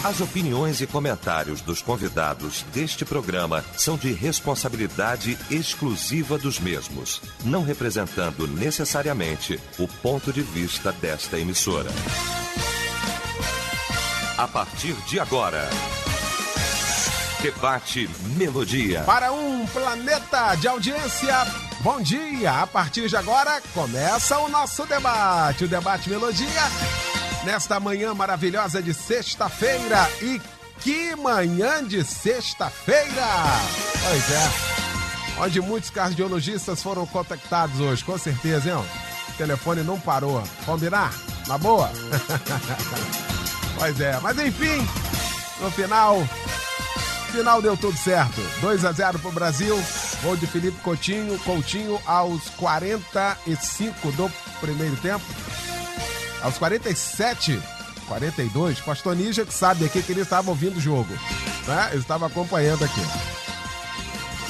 As opiniões e comentários dos convidados deste programa são de responsabilidade exclusiva dos mesmos, não representando necessariamente o ponto de vista desta emissora. A partir de agora, Debate Melodia. Para um planeta de audiência, bom dia! A partir de agora, começa o nosso debate, o Debate Melodia. Nesta manhã maravilhosa de sexta-feira. E que manhã de sexta-feira! Pois é, onde muitos cardiologistas foram contactados hoje, com certeza, hein? O telefone não parou. Combinar? Na boa? Pois é, mas enfim, no final deu tudo certo. 2-0 pro Brasil. Gol de Felipe Coutinho aos 45 do primeiro tempo. Aos 47, 42, Pastor Níger que sabe aqui que ele estava ouvindo o jogo, né? Ele estava acompanhando aqui.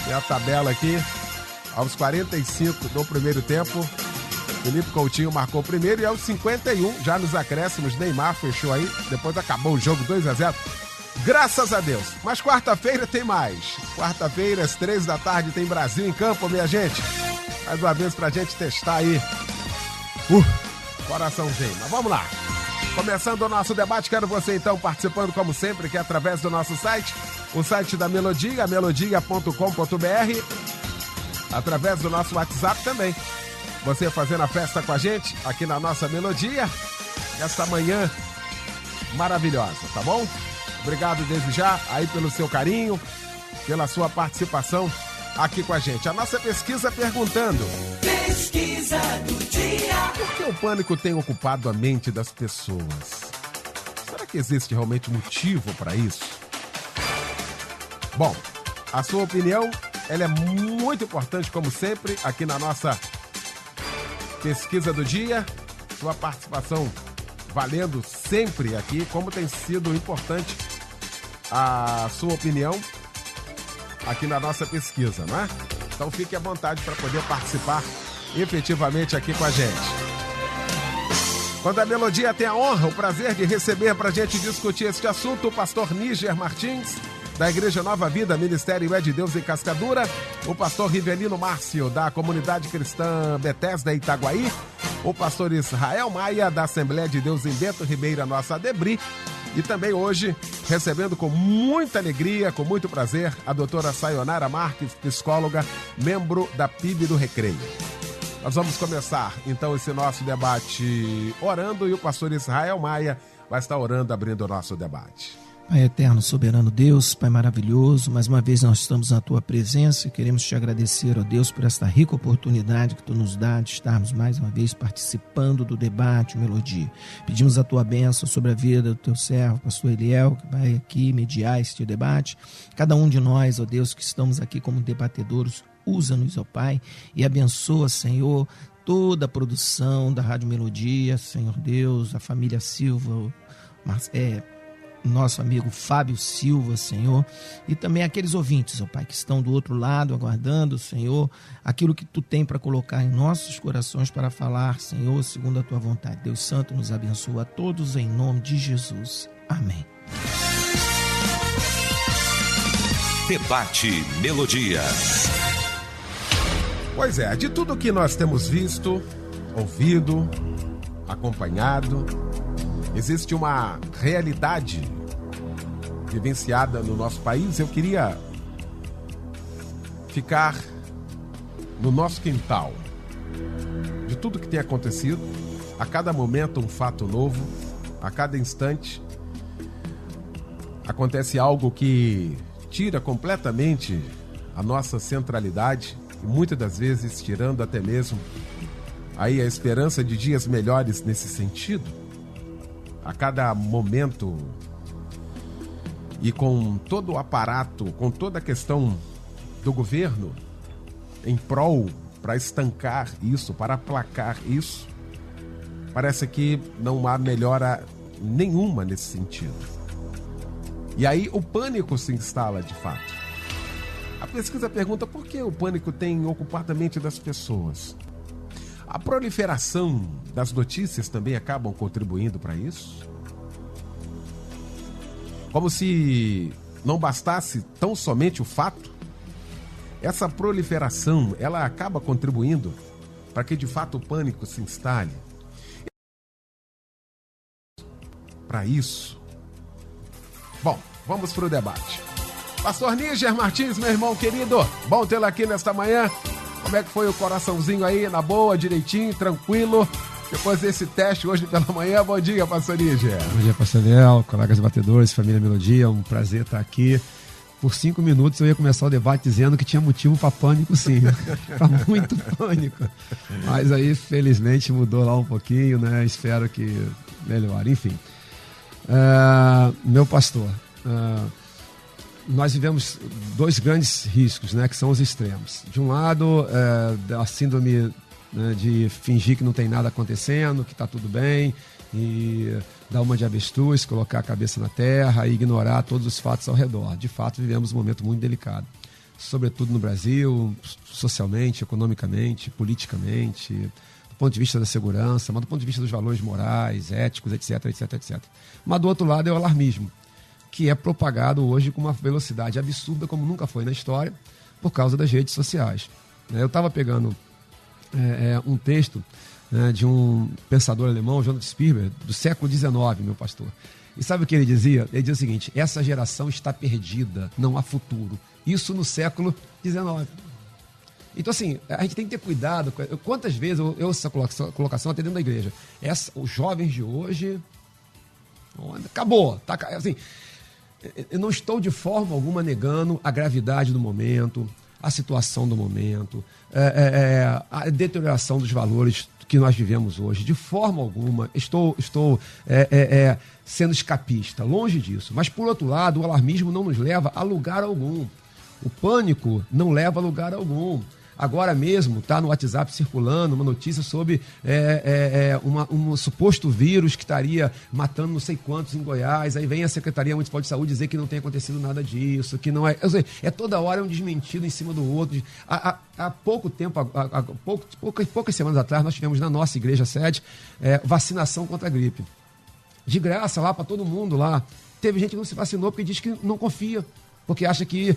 Tem a tabela aqui. Aos 45 do primeiro tempo, Felipe Coutinho marcou o primeiro e aos 51, já nos acréscimos, Neymar fechou aí. Depois acabou o jogo 2-0. Graças a Deus. Mas quarta-feira tem mais. Quarta-feira, às 3 da tarde, tem Brasil em campo, minha gente. Mais uma vez pra gente testar aí. Coraçãozinho. Mas vamos lá. Começando o nosso debate, quero você então participando como sempre, que é através do nosso site, o site da Melodia, melodia.com.br, através do nosso WhatsApp também. Você fazendo a festa com a gente aqui na nossa Melodia, nesta manhã maravilhosa, tá bom? Obrigado desde já aí pelo seu carinho, pela sua participação aqui com a gente. A nossa pesquisa perguntando: Pesquisa do dia. Por que o pânico tem ocupado a mente das pessoas? Será que existe realmente motivo para isso? Bom, a sua opinião, ela é muito importante, como sempre, aqui na nossa pesquisa do dia. Sua participação valendo sempre aqui, como tem sido importante a sua opinião aqui na nossa pesquisa, não é? Então fique à vontade para poder participar efetivamente aqui com a gente. Quando a Melodia tem a honra, o prazer de receber para a gente discutir este assunto, o pastor Níger Martins, da Igreja Nova Vida, Ministério É de Deus em Cascadura, o pastor Rivelino Márcio, da Comunidade Cristã Bethesda Itaguaí, o pastor Israel Maia, da Assembleia de Deus em Bento Ribeira, nossa Debri, e também hoje, recebendo com muita alegria, com muito prazer, a doutora Sayonara Marques, psicóloga, membro da PIB do Recreio. Nós vamos começar, então, esse nosso debate orando, e o pastor Israel Maia vai estar orando, abrindo o nosso debate. Pai eterno, soberano Deus, Pai maravilhoso, mais uma vez nós estamos na Tua presença e queremos Te agradecer, ó Deus, por esta rica oportunidade que Tu nos dá de estarmos mais uma vez participando do debate Melodia. Pedimos a Tua bênção sobre a vida do Teu servo, pastor Eliel, que vai aqui mediar este debate. Cada um de nós, ó Deus, que estamos aqui como debatedores, usa-nos, ó Pai, e abençoa, Senhor, toda a produção da Rádio Melodia, Senhor Deus, a família Silva, nosso amigo Fábio Silva, Senhor, e também aqueles ouvintes, ó Pai, que estão do outro lado, aguardando, Senhor, aquilo que Tu tem para colocar em nossos corações para falar, Senhor, segundo a Tua vontade. Deus Santo, nos abençoa a todos em nome de Jesus. Amém. Debate Melodia. Pois é, de tudo que nós temos visto, ouvido, acompanhado, existe uma realidade vivenciada no nosso país. Eu queria ficar no nosso quintal. De tudo que tem acontecido, a cada momento um fato novo, a cada instante acontece algo que tira completamente a nossa centralidade e muitas das vezes tirando até mesmo aí a esperança de dias melhores nesse sentido. A cada momento e com todo o aparato, com toda a questão do governo em prol para estancar isso, para aplacar isso, parece que não há melhora nenhuma nesse sentido. E aí o pânico se instala de fato. A pesquisa pergunta por que o pânico tem ocupado a mente das pessoas. A proliferação das notícias também acabam contribuindo para isso? Como se não bastasse tão somente o fato, essa proliferação, ela acaba contribuindo para que de fato o pânico se instale. Para isso, bom, vamos para o debate. Pastor Níger Martins, meu irmão querido, bom tê-lo aqui nesta manhã. Como é que foi o coraçãozinho aí? Na boa, direitinho, tranquilo? Depois desse teste hoje pela manhã, bom dia, pastor Níger. Bom dia, pastor Léo, colegas batedores, família Melodia, um prazer estar aqui. Por 5 minutos eu ia começar o debate dizendo que tinha motivo para pânico, sim, para muito pânico. Mas aí, felizmente, mudou lá um pouquinho, né? Espero que melhore. Enfim, meu pastor, nós vivemos 2 grandes riscos, né? Que são os extremos. De um lado, a síndrome, né, de fingir que não tem nada acontecendo, que está tudo bem, e dar uma de avestruz, colocar a cabeça na terra e ignorar todos os fatos ao redor. De fato, vivemos um momento muito delicado, sobretudo no Brasil, socialmente, economicamente, politicamente, do ponto de vista da segurança, mas do ponto de vista dos valores morais, éticos, etc, etc, etc. Mas do outro lado é o alarmismo, que é propagado hoje com uma velocidade absurda como nunca foi na história, por causa das redes sociais. Eu estava pegando um texto, né, de um pensador alemão, Jonathan Spieber, do século XIX, meu pastor. E sabe o que ele dizia? Ele dizia o seguinte: essa geração está perdida, não há futuro. Isso no século XIX. Então, assim, a gente tem que ter cuidado. Quantas vezes eu ouço essa colocação até dentro da igreja? Os jovens de hoje... Acabou. Tá, assim, eu não estou de forma alguma negando a gravidade do momento, a situação do momento, a deterioração dos valores que nós vivemos hoje. De forma alguma estou sendo escapista, longe disso. Mas, por outro lado, o alarmismo não nos leva a lugar algum. O pânico não leva a lugar algum. Agora mesmo está no WhatsApp circulando uma notícia sobre um suposto vírus que estaria matando não sei quantos em Goiás. Aí vem a Secretaria Municipal de Saúde dizer que não tem acontecido nada disso, que não é... toda hora um desmentido em cima do outro. Há pouco tempo, poucas semanas atrás, nós tivemos na nossa igreja sede vacinação contra a gripe. De graça lá para todo mundo lá. Teve gente que não se vacinou porque diz que não confia. Porque acha que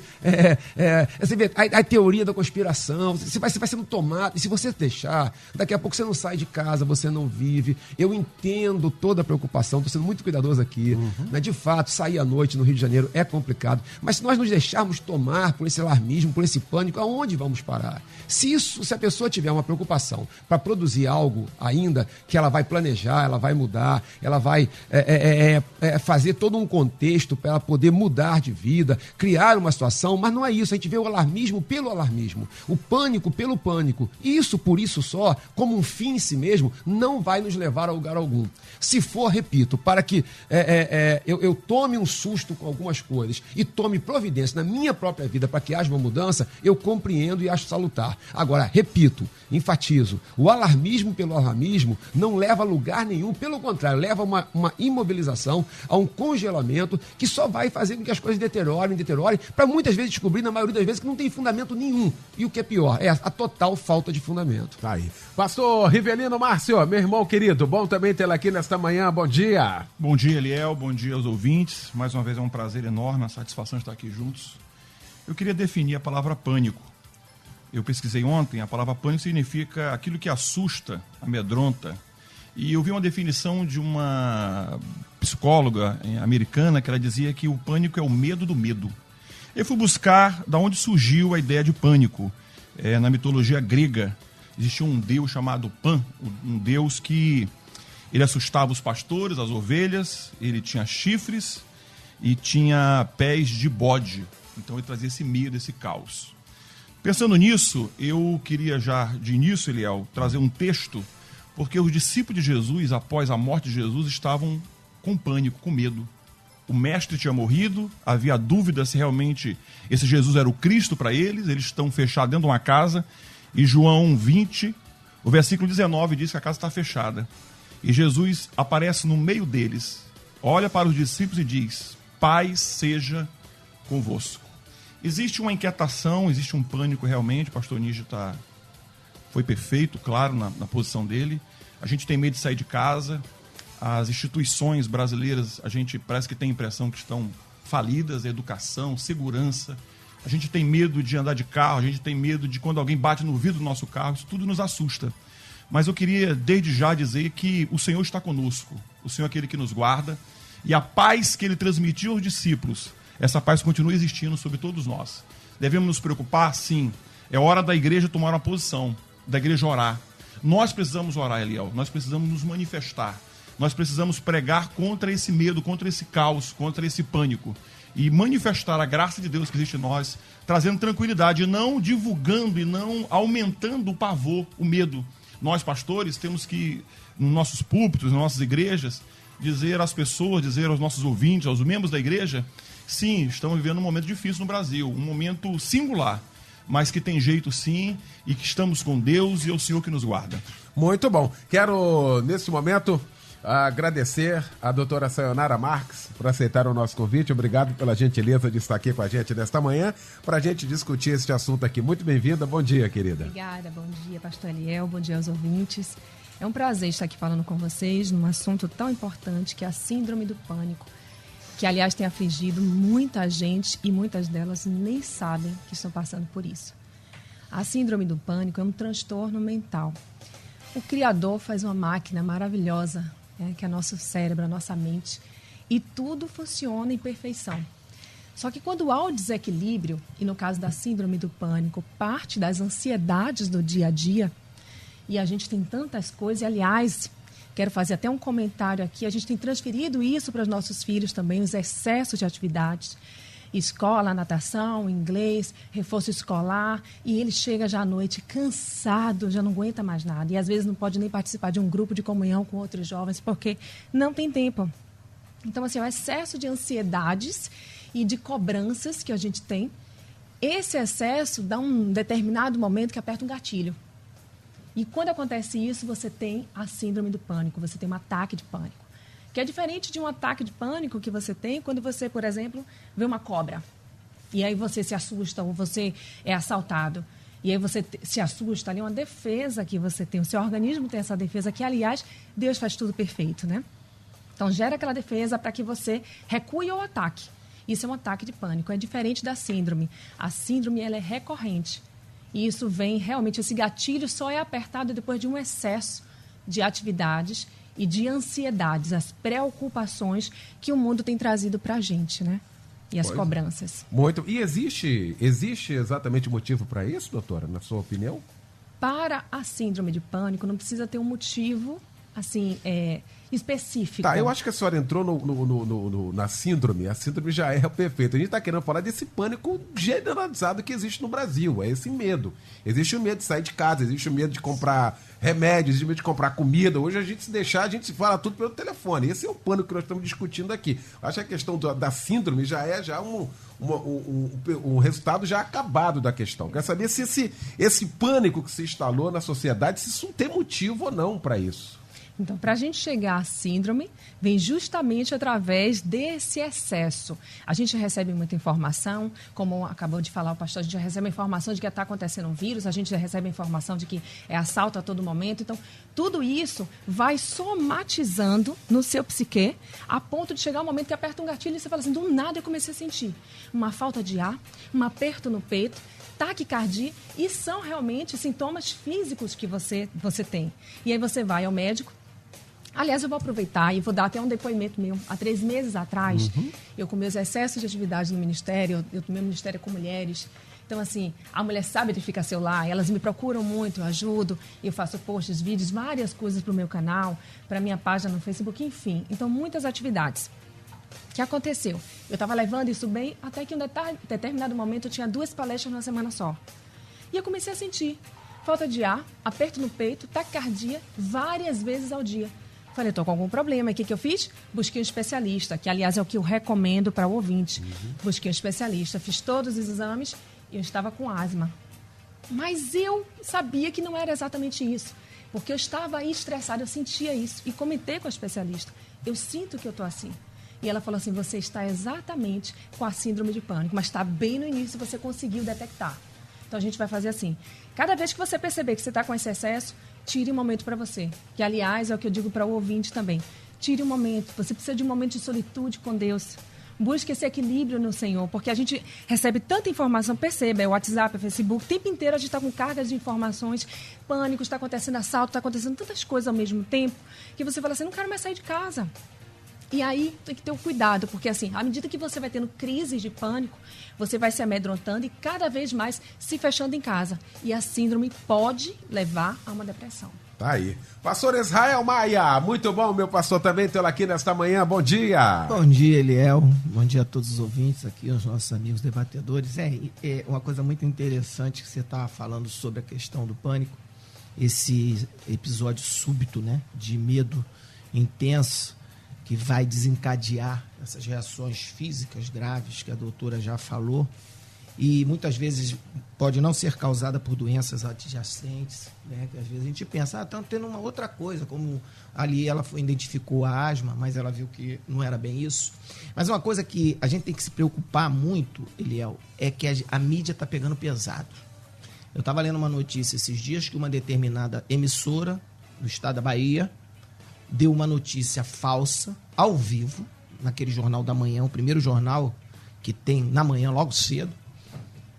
você vê, a teoria da conspiração, você vai sendo tomado, e se você deixar, daqui a pouco você não sai de casa, você não vive. Eu entendo toda a preocupação, estou sendo muito cuidadoso aqui, né? De fato, sair à noite no Rio de Janeiro é complicado, mas se nós nos deixarmos tomar por esse alarmismo, por esse pânico, aonde vamos parar? Se a pessoa tiver uma preocupação para produzir algo ainda, que ela vai planejar, ela vai mudar, ela vai fazer todo um contexto para ela poder mudar de vida, criar uma situação, mas não é isso. A gente vê o alarmismo pelo alarmismo, o pânico pelo pânico. Isso, por isso só, como um fim em si mesmo, não vai nos levar a lugar algum. Se for, repito, para que eu tome um susto com algumas coisas e tome providência na minha própria vida para que haja uma mudança, eu compreendo e acho salutar. Agora, repito, enfatizo, o alarmismo pelo alarmismo não leva a lugar nenhum, pelo contrário, leva a uma imobilização, a um congelamento que só vai fazer com que as coisas deteriorem, para muitas vezes descobrir, na maioria das vezes, que não tem fundamento nenhum. E o que é pior, é a total falta de fundamento. Tá aí. Pastor Rivelino Márcio, meu irmão querido, bom também tê-lo aqui nesta manhã, bom dia. Bom dia, Eliel, bom dia aos ouvintes. Mais uma vez é um prazer enorme, uma satisfação estar aqui juntos. Eu queria definir a palavra pânico. Eu pesquisei ontem, a palavra pânico significa aquilo que assusta, amedronta. E eu vi uma definição de uma psicóloga americana que ela dizia que o pânico é o medo do medo. Eu fui buscar de onde surgiu a ideia de pânico. Na mitologia grega existia um deus chamado Pan, um deus que ele assustava os pastores, as ovelhas, ele tinha chifres e tinha pés de bode. Então ele trazia esse medo, esse caos. Pensando nisso, eu queria já de início, Eliel, trazer um texto, porque os discípulos de Jesus, após a morte de Jesus, estavam com pânico, com medo. O mestre tinha morrido, havia dúvida se realmente esse Jesus era o Cristo para eles. Eles estão fechados dentro de uma casa. E João 20, o versículo 19 diz que a casa está fechada. E Jesus aparece no meio deles, olha para os discípulos e diz: paz seja convosco. Existe uma inquietação, existe um pânico realmente. O pastor Níger foi perfeito, claro, na posição dele. A gente tem medo de sair de casa. As instituições brasileiras, a gente parece que tem a impressão que estão falidas, educação, segurança. A gente tem medo de andar de carro, a gente tem medo de quando alguém bate no vidro do nosso carro, isso tudo nos assusta. Mas eu queria, desde já, dizer que o Senhor está conosco. O Senhor é aquele que nos guarda. E a paz que Ele transmitiu aos discípulos, essa paz continua existindo sobre todos nós. Devemos nos preocupar? Sim. É hora da igreja tomar uma posição, da igreja orar. Nós precisamos orar, Eliel. Nós precisamos nos manifestar. Nós precisamos pregar contra esse medo, contra esse caos, contra esse pânico. E manifestar a graça de Deus que existe em nós, trazendo tranquilidade, e não divulgando e não aumentando o pavor, o medo. Nós, pastores, temos que, nos nossos púlpitos, nas nossas igrejas, dizer às pessoas, dizer aos nossos ouvintes, aos membros da igreja, sim, estamos vivendo um momento difícil no Brasil, um momento singular, mas que tem jeito sim, e que estamos com Deus e é o Senhor que nos guarda. Muito bom. Quero, nesse momento, agradecer a doutora Sayonara Marques por aceitar o nosso convite. Obrigado pela gentileza de estar aqui com a gente nesta manhã para a gente discutir este assunto aqui. Muito bem-vinda. Bom dia, querida. Obrigada. Bom dia, pastor Eliel. Bom dia aos ouvintes. É um prazer estar aqui falando com vocês num assunto tão importante que é a síndrome do pânico, que, aliás, tem afligido muita gente e muitas delas nem sabem que estão passando por isso. A síndrome do pânico é um transtorno mental. O Criador faz uma máquina maravilhosa, que é nosso cérebro, a nossa mente, e tudo funciona em perfeição. Só que quando há o desequilíbrio, e no caso da síndrome do pânico, parte das ansiedades do dia a dia, e a gente tem tantas coisas, e, aliás, quero fazer até um comentário aqui, a gente tem transferido isso para os nossos filhos também, os excessos de atividades, escola, natação, inglês, reforço escolar, e ele chega já à noite cansado, já não aguenta mais nada. E às vezes não pode nem participar de um grupo de comunhão com outros jovens, porque não tem tempo. Então, assim, o excesso de ansiedades e de cobranças que a gente tem, esse excesso dá um determinado momento que aperta um gatilho. E quando acontece isso, você tem a síndrome do pânico, você tem um ataque de pânico. Que é diferente de um ataque de pânico que você tem quando você, por exemplo, vê uma cobra. E aí você se assusta ou você é assaltado. E aí você se assusta, ali é uma defesa que você tem. O seu organismo tem essa defesa que, aliás, Deus faz tudo perfeito, né? Então, gera aquela defesa para que você recue ao ataque. Isso é um ataque de pânico. É diferente da síndrome. A síndrome, ela é recorrente. E isso vem, realmente, esse gatilho só é apertado depois de um excesso de atividades e de ansiedades, as preocupações que o mundo tem trazido para a gente, né? E as cobranças. Muito. E existe exatamente motivo para isso, doutora, na sua opinião? Para a síndrome de pânico, não precisa ter um motivo, assim, específico. Tá, eu acho que a senhora entrou na síndrome. A síndrome já é perfeita. A gente está querendo falar desse pânico generalizado que existe no Brasil. É esse medo. Existe o medo de sair de casa, existe o medo de comprar remédios, existe o medo de comprar comida. Hoje, a gente se deixar, a gente se fala tudo pelo telefone. Esse é o pânico que nós estamos discutindo aqui. Eu acho que a questão da síndrome já é um resultado já acabado da questão. Quer saber se esse pânico que se instalou na sociedade, se isso tem motivo ou não para isso. Então, para a gente chegar à síndrome, vem justamente através desse excesso. A gente recebe muita informação, como acabou de falar o pastor, a gente já recebe a informação de que está acontecendo um vírus, a gente já recebe a informação de que é assalto a todo momento. Então, tudo isso vai somatizando no seu psique, a ponto de chegar um momento que aperta um gatilho e você fala assim, do nada eu comecei a sentir uma falta de ar, um aperto no peito, taquicardia, e são realmente sintomas físicos que você tem. E aí você vai ao médico. Aliás, eu vou aproveitar e vou dar até um depoimento meu. Há 3 meses atrás, eu com meus excessos de atividade no ministério, eu tomei um ministério com mulheres. Então, assim, a mulher sabe edificar seu lar, elas me procuram muito, eu ajudo, eu faço posts, vídeos, várias coisas para o meu canal, para a minha página no Facebook, enfim. Então, muitas atividades. O que aconteceu? Eu estava levando isso bem, até que em um determinado momento eu tinha 2 palestras numa semana só. E eu comecei a sentir falta de ar, aperto no peito, taquicardia, várias vezes ao dia. Falei, estou com algum problema. E o que eu fiz? Busquei um especialista, que, aliás, é o que eu recomendo para o ouvinte. Busquei um especialista, fiz todos os exames e eu estava com asma. Mas eu sabia que não era exatamente isso, porque eu estava aí estressada, eu sentia isso. E comentei com a especialista, eu sinto que eu estou assim. E ela falou assim, você está exatamente com a síndrome de pânico, mas está bem no início, você conseguiu detectar. Então, a gente vai fazer assim. Cada vez que você perceber que você está com esse excesso, tire um momento para você. Que, aliás, é o que eu digo para o ouvinte também. Tire um momento. Você precisa de um momento de solitude com Deus. Busque esse equilíbrio no Senhor, porque a gente recebe tanta informação, perceba, é o WhatsApp, é o Facebook, o tempo inteiro a gente está com cargas de informações, pânico, está acontecendo assalto, está acontecendo tantas coisas ao mesmo tempo, que você fala assim, não quero mais sair de casa. E aí tem que ter o cuidado, porque assim, à medida que você vai tendo crises de pânico, você vai se amedrontando e cada vez mais se fechando em casa. E a síndrome pode levar a uma depressão. Tá aí. Pastor Israel Maia, muito bom, meu pastor, também tê-lo aqui nesta manhã. Bom dia. Bom dia, Eliel. Bom dia a todos os ouvintes aqui, os nossos amigos debatedores. É uma coisa muito interessante que você estava falando sobre a questão do pânico. Esse episódio súbito, né, de medo intenso que vai desencadear essas reações físicas graves que a doutora já falou. E muitas vezes pode não ser causada por doenças adjacentes, né? Que às vezes a gente pensa, estão tendo uma outra coisa, como ali ela identificou a asma, mas ela viu que não era bem isso. Mas uma coisa que a gente tem que se preocupar muito, Eliel, é que a mídia está pegando pesado. Eu estava lendo uma notícia esses dias que uma determinada emissora do estado da Bahia deu uma notícia falsa, ao vivo, naquele Jornal da Manhã, o primeiro jornal que tem na manhã, logo cedo,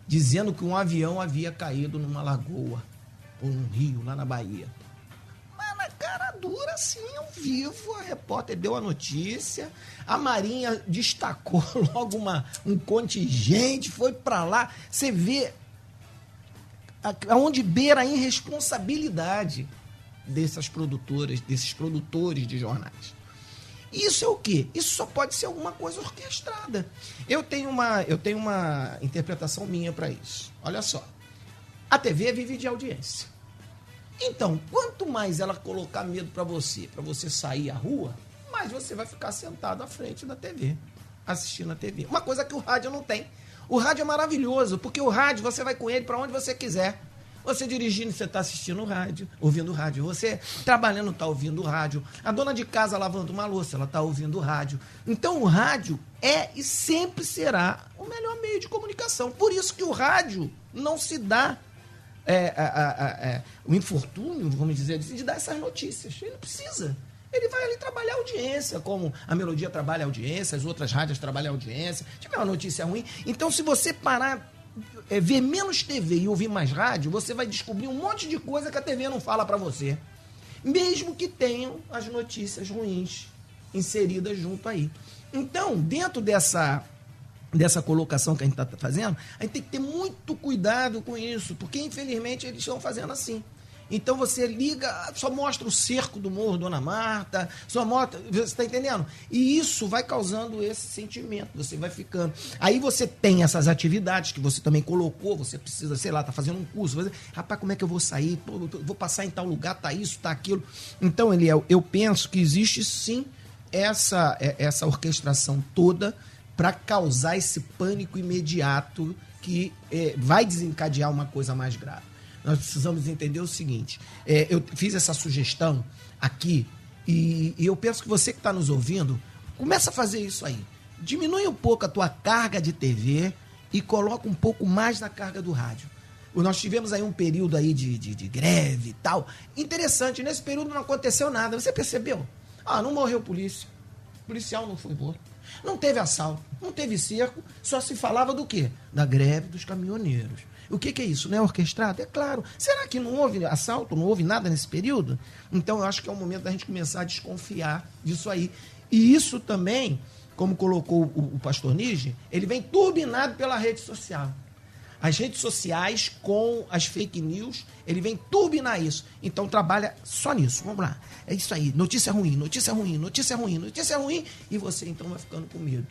dizendo que um avião havia caído numa lagoa ou num rio lá na Bahia. Mas na cara dura, assim, ao vivo, a repórter deu a notícia, a Marinha destacou logo um contingente, foi para lá. Você vê aonde beira a irresponsabilidade dessas produtoras, desses produtores de jornais. Isso é o quê? Isso só pode ser alguma coisa orquestrada. Eu tenho uma interpretação minha para isso. Olha só. A TV vive de audiência. Então, quanto mais ela colocar medo para você sair à rua, mais você vai ficar sentado à frente da TV, assistindo a TV. Uma coisa que o rádio não tem. O rádio é maravilhoso, porque o rádio você vai com ele para onde você quiser. Você dirigindo, você está assistindo o rádio, ouvindo o rádio. Você trabalhando, está ouvindo o rádio. A dona de casa lavando uma louça, ela está ouvindo o rádio. Então, o rádio é e sempre será o melhor meio de comunicação. Por isso que o rádio não se dá o infortúnio, vamos dizer, de dar essas notícias. Ele não precisa. Ele vai ali trabalhar a audiência, como a Melodia trabalha a audiência, as outras rádios trabalham a audiência. Se tiver uma notícia ruim. Então, se você parar... ver menos TV e ouvir mais rádio, você vai descobrir um monte de coisa que a TV não fala para você. Mesmo que tenham as notícias ruins inseridas junto aí. Então, dentro dessa colocação que a gente está fazendo, a gente tem que ter muito cuidado com isso, porque infelizmente eles estão fazendo assim. Então você liga, só mostra o cerco do Morro Dona Marta, só mostra, você está entendendo? E isso vai causando esse sentimento, você vai ficando. Aí você tem essas atividades que você também colocou, você precisa, sei lá, tá fazendo um curso, rapaz, como é que eu vou sair? Pô, vou passar em tal lugar, tá isso, tá aquilo. Então, Eliel, eu penso que existe sim essa orquestração toda para causar esse pânico imediato que vai desencadear uma coisa mais grave. Nós precisamos entender o seguinte, eu fiz essa sugestão aqui e eu penso que você que está nos ouvindo, começa a fazer isso aí. Diminui um pouco a tua carga de TV e coloca um pouco mais na carga do rádio. Nós tivemos aí um período aí de greve e tal. Interessante, nesse período não aconteceu nada. Você percebeu? Não morreu polícia. O policial não foi morto. Não teve assalto, não teve cerco. Só se falava do quê? Da greve dos caminhoneiros. O que é isso? Não é orquestrado? É claro. Será que não houve assalto, não houve nada nesse período? Então, eu acho que é o momento da gente começar a desconfiar disso aí. E isso também, como colocou o pastor Nige, ele vem turbinado pela rede social. As redes sociais com as fake news, ele vem turbinar isso. Então, trabalha só nisso. Vamos lá. É isso aí. Notícia ruim, notícia ruim, notícia ruim, notícia ruim. E você, então, vai ficando com medo.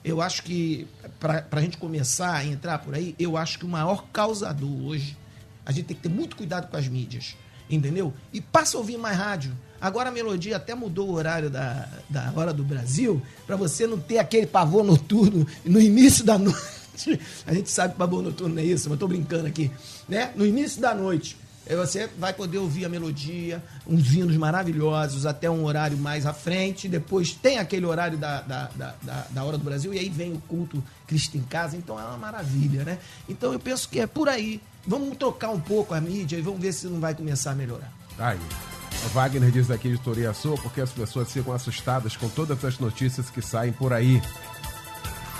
Eu acho que, para a gente começar a entrar por aí, eu acho que o maior causador hoje, a gente tem que ter muito cuidado com as mídias, entendeu? E passa a ouvir mais rádio. Agora a Melodia até mudou o horário da Hora do Brasil, para você não ter aquele pavor noturno no início da noite. A gente sabe que pavor noturno não é isso, mas estou brincando aqui, né? No início da noite. Você vai poder ouvir a Melodia, uns hinos maravilhosos, até um horário mais à frente. Depois tem aquele horário da Hora do Brasil, e aí vem o culto Cristo em Casa. Então é uma maravilha, né? Então eu penso que é por aí. Vamos trocar um pouco a mídia e vamos ver se não vai começar a melhorar. Aí. O Wagner diz aqui, editoria sua, porque as pessoas ficam assustadas com todas as notícias que saem por aí.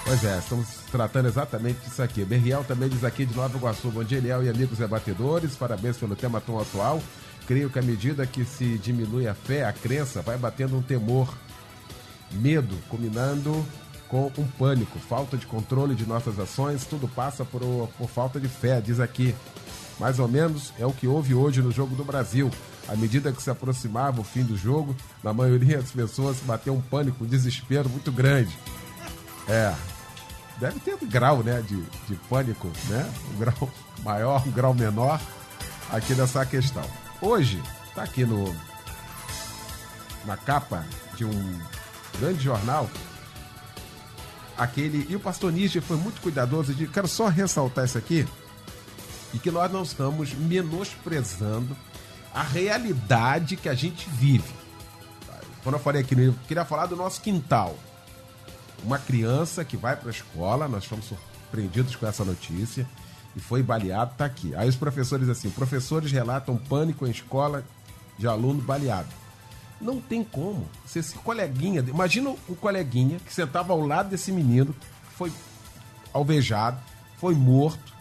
Pois é, estamos tratando exatamente disso aqui. Berriel também diz aqui de Nova Iguaçu: bom dia, Eliel e amigos debatedores, parabéns pelo tema tão atual. Creio que à medida que se diminui a fé, a crença, vai batendo um temor, medo, culminando com um pânico, falta de controle de nossas ações, tudo passa por falta de fé, diz aqui. Mais ou menos é o que houve hoje no Jogo do Brasil. À medida que se aproximava o fim do jogo, na maioria das pessoas bateu um pânico, um desespero muito grande. Deve ter um grau, né, de pânico, né? Um grau maior, um grau menor aqui nessa questão. Hoje, está aqui na capa de um grande jornal, e o pastor Níger foi muito cuidadoso, quero só ressaltar isso aqui, e que nós não estamos menosprezando a realidade que a gente vive. Quando eu falei aqui, eu queria falar do nosso quintal. Uma criança que vai para a escola, nós fomos surpreendidos com essa notícia, e foi baleado, está aqui. Aí os professores assim, professores relatam pânico em escola de aluno baleado. Não tem como. Se esse coleguinha, imagina um coleguinha que sentava ao lado desse menino, foi alvejado, foi morto.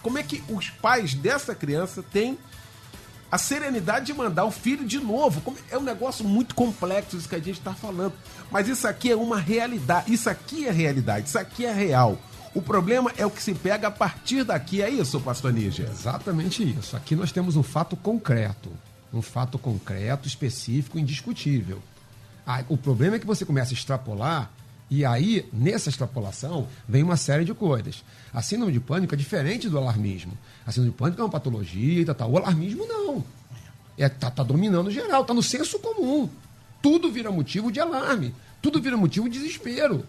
Como é que os pais dessa criança têm a serenidade de mandar o filho de novo? É um negócio muito complexo isso que a gente está falando. Mas isso aqui é uma realidade. Isso aqui é realidade. Isso aqui é real. O problema é o que se pega a partir daqui. É isso, pastor Níger? Exatamente isso. Aqui nós temos um fato concreto. Um fato concreto, específico, indiscutível. O problema é que você começa a extrapolar, e aí, nessa extrapolação, vem uma série de coisas. A síndrome de pânico é diferente do alarmismo. A síndrome de pânico é uma patologia e tal. O alarmismo não. Tá dominando geral, está no senso comum. Tudo vira motivo de alarme. Tudo vira motivo de desespero.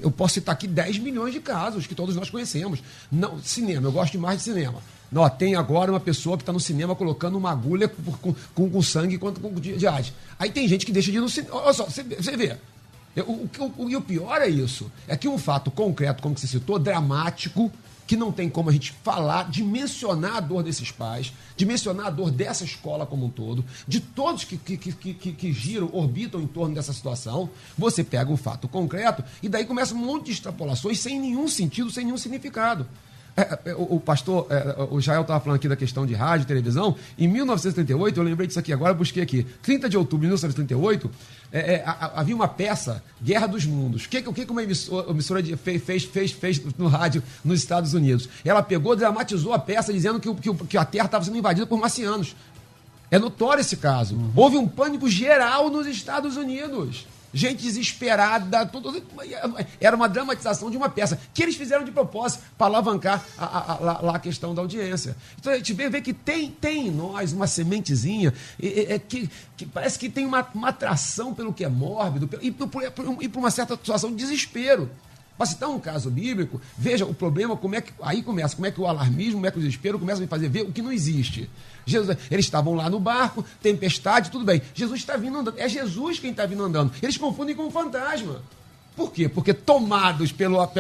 Eu posso citar aqui 10 milhões de casos que todos nós conhecemos. Não, cinema, eu gosto demais de cinema. Não, tem agora uma pessoa que está no cinema colocando uma agulha com sangue de arte. Aí tem gente que deixa de ir no cinema. Olha só, você vê. E o pior é isso. É que um fato concreto, como você citou, dramático, que não tem como a gente falar, dimensionar a dor desses pais, dimensionar a dor dessa escola como um todo, de todos que giram, orbitam em torno dessa situação. Você pega um fato concreto e daí começa um monte de extrapolações sem nenhum sentido, sem nenhum significado. O pastor, o Jael estava falando aqui da questão de rádio e televisão. Em 1938, eu lembrei disso aqui agora, busquei aqui, 30 de outubro de 1938, havia uma peça, Guerra dos Mundos. O que uma emissora fez no rádio nos Estados Unidos? Ela pegou, dramatizou a peça, dizendo que a Terra estava sendo invadida por marcianos. É notório esse caso. Houve um pânico geral nos Estados Unidos. Gente desesperada, era uma dramatização de uma peça que eles fizeram de propósito para alavancar a questão da audiência. Então a gente vê que tem em nós uma sementezinha que parece que tem uma atração pelo que é mórbido e por uma certa situação de desespero. Para citar um caso bíblico, veja o problema, como é que o alarmismo, como é que o desespero começa a me fazer ver o que não existe. Eles estavam lá no barco, tempestade, tudo bem. Jesus está vindo andando. É Jesus quem está vindo andando. Eles confundem com um fantasma. Por quê? Porque tomados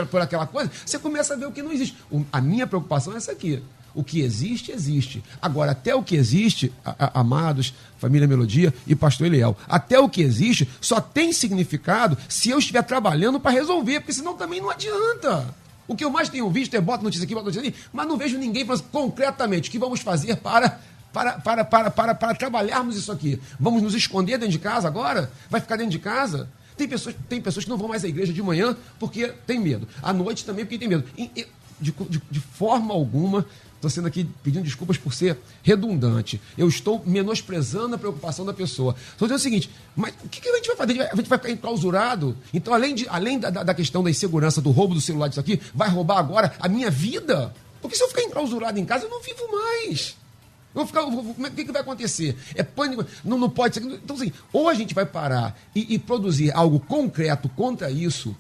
por aquela coisa, você começa a ver o que não existe. A minha preocupação é essa aqui. O que existe, existe. Agora, até o que existe, amados, família Melodia e pastor Eliel, até o que existe só tem significado se eu estiver trabalhando para resolver, porque senão também não adianta. O que eu mais tenho visto é bota notícia aqui, bota notícia ali, mas não vejo ninguém falando concretamente o que vamos fazer para trabalharmos isso aqui. Vamos nos esconder dentro de casa agora? Vai ficar dentro de casa? Tem pessoas que não vão mais à igreja de manhã porque tem medo. À noite também porque tem medo. De forma alguma, estou sendo aqui pedindo desculpas por ser redundante. Eu estou menosprezando a preocupação da pessoa. Estou dizendo o seguinte, mas o que a gente vai fazer? A gente vai ficar enclausurado? Então, além da questão da insegurança, do roubo do celular, disso aqui, vai roubar agora a minha vida? Porque se eu ficar enclausurado em casa, eu não vivo mais. O que vai acontecer? É pânico? Não pode ser. Então, assim, ou a gente vai parar e produzir algo concreto contra isso,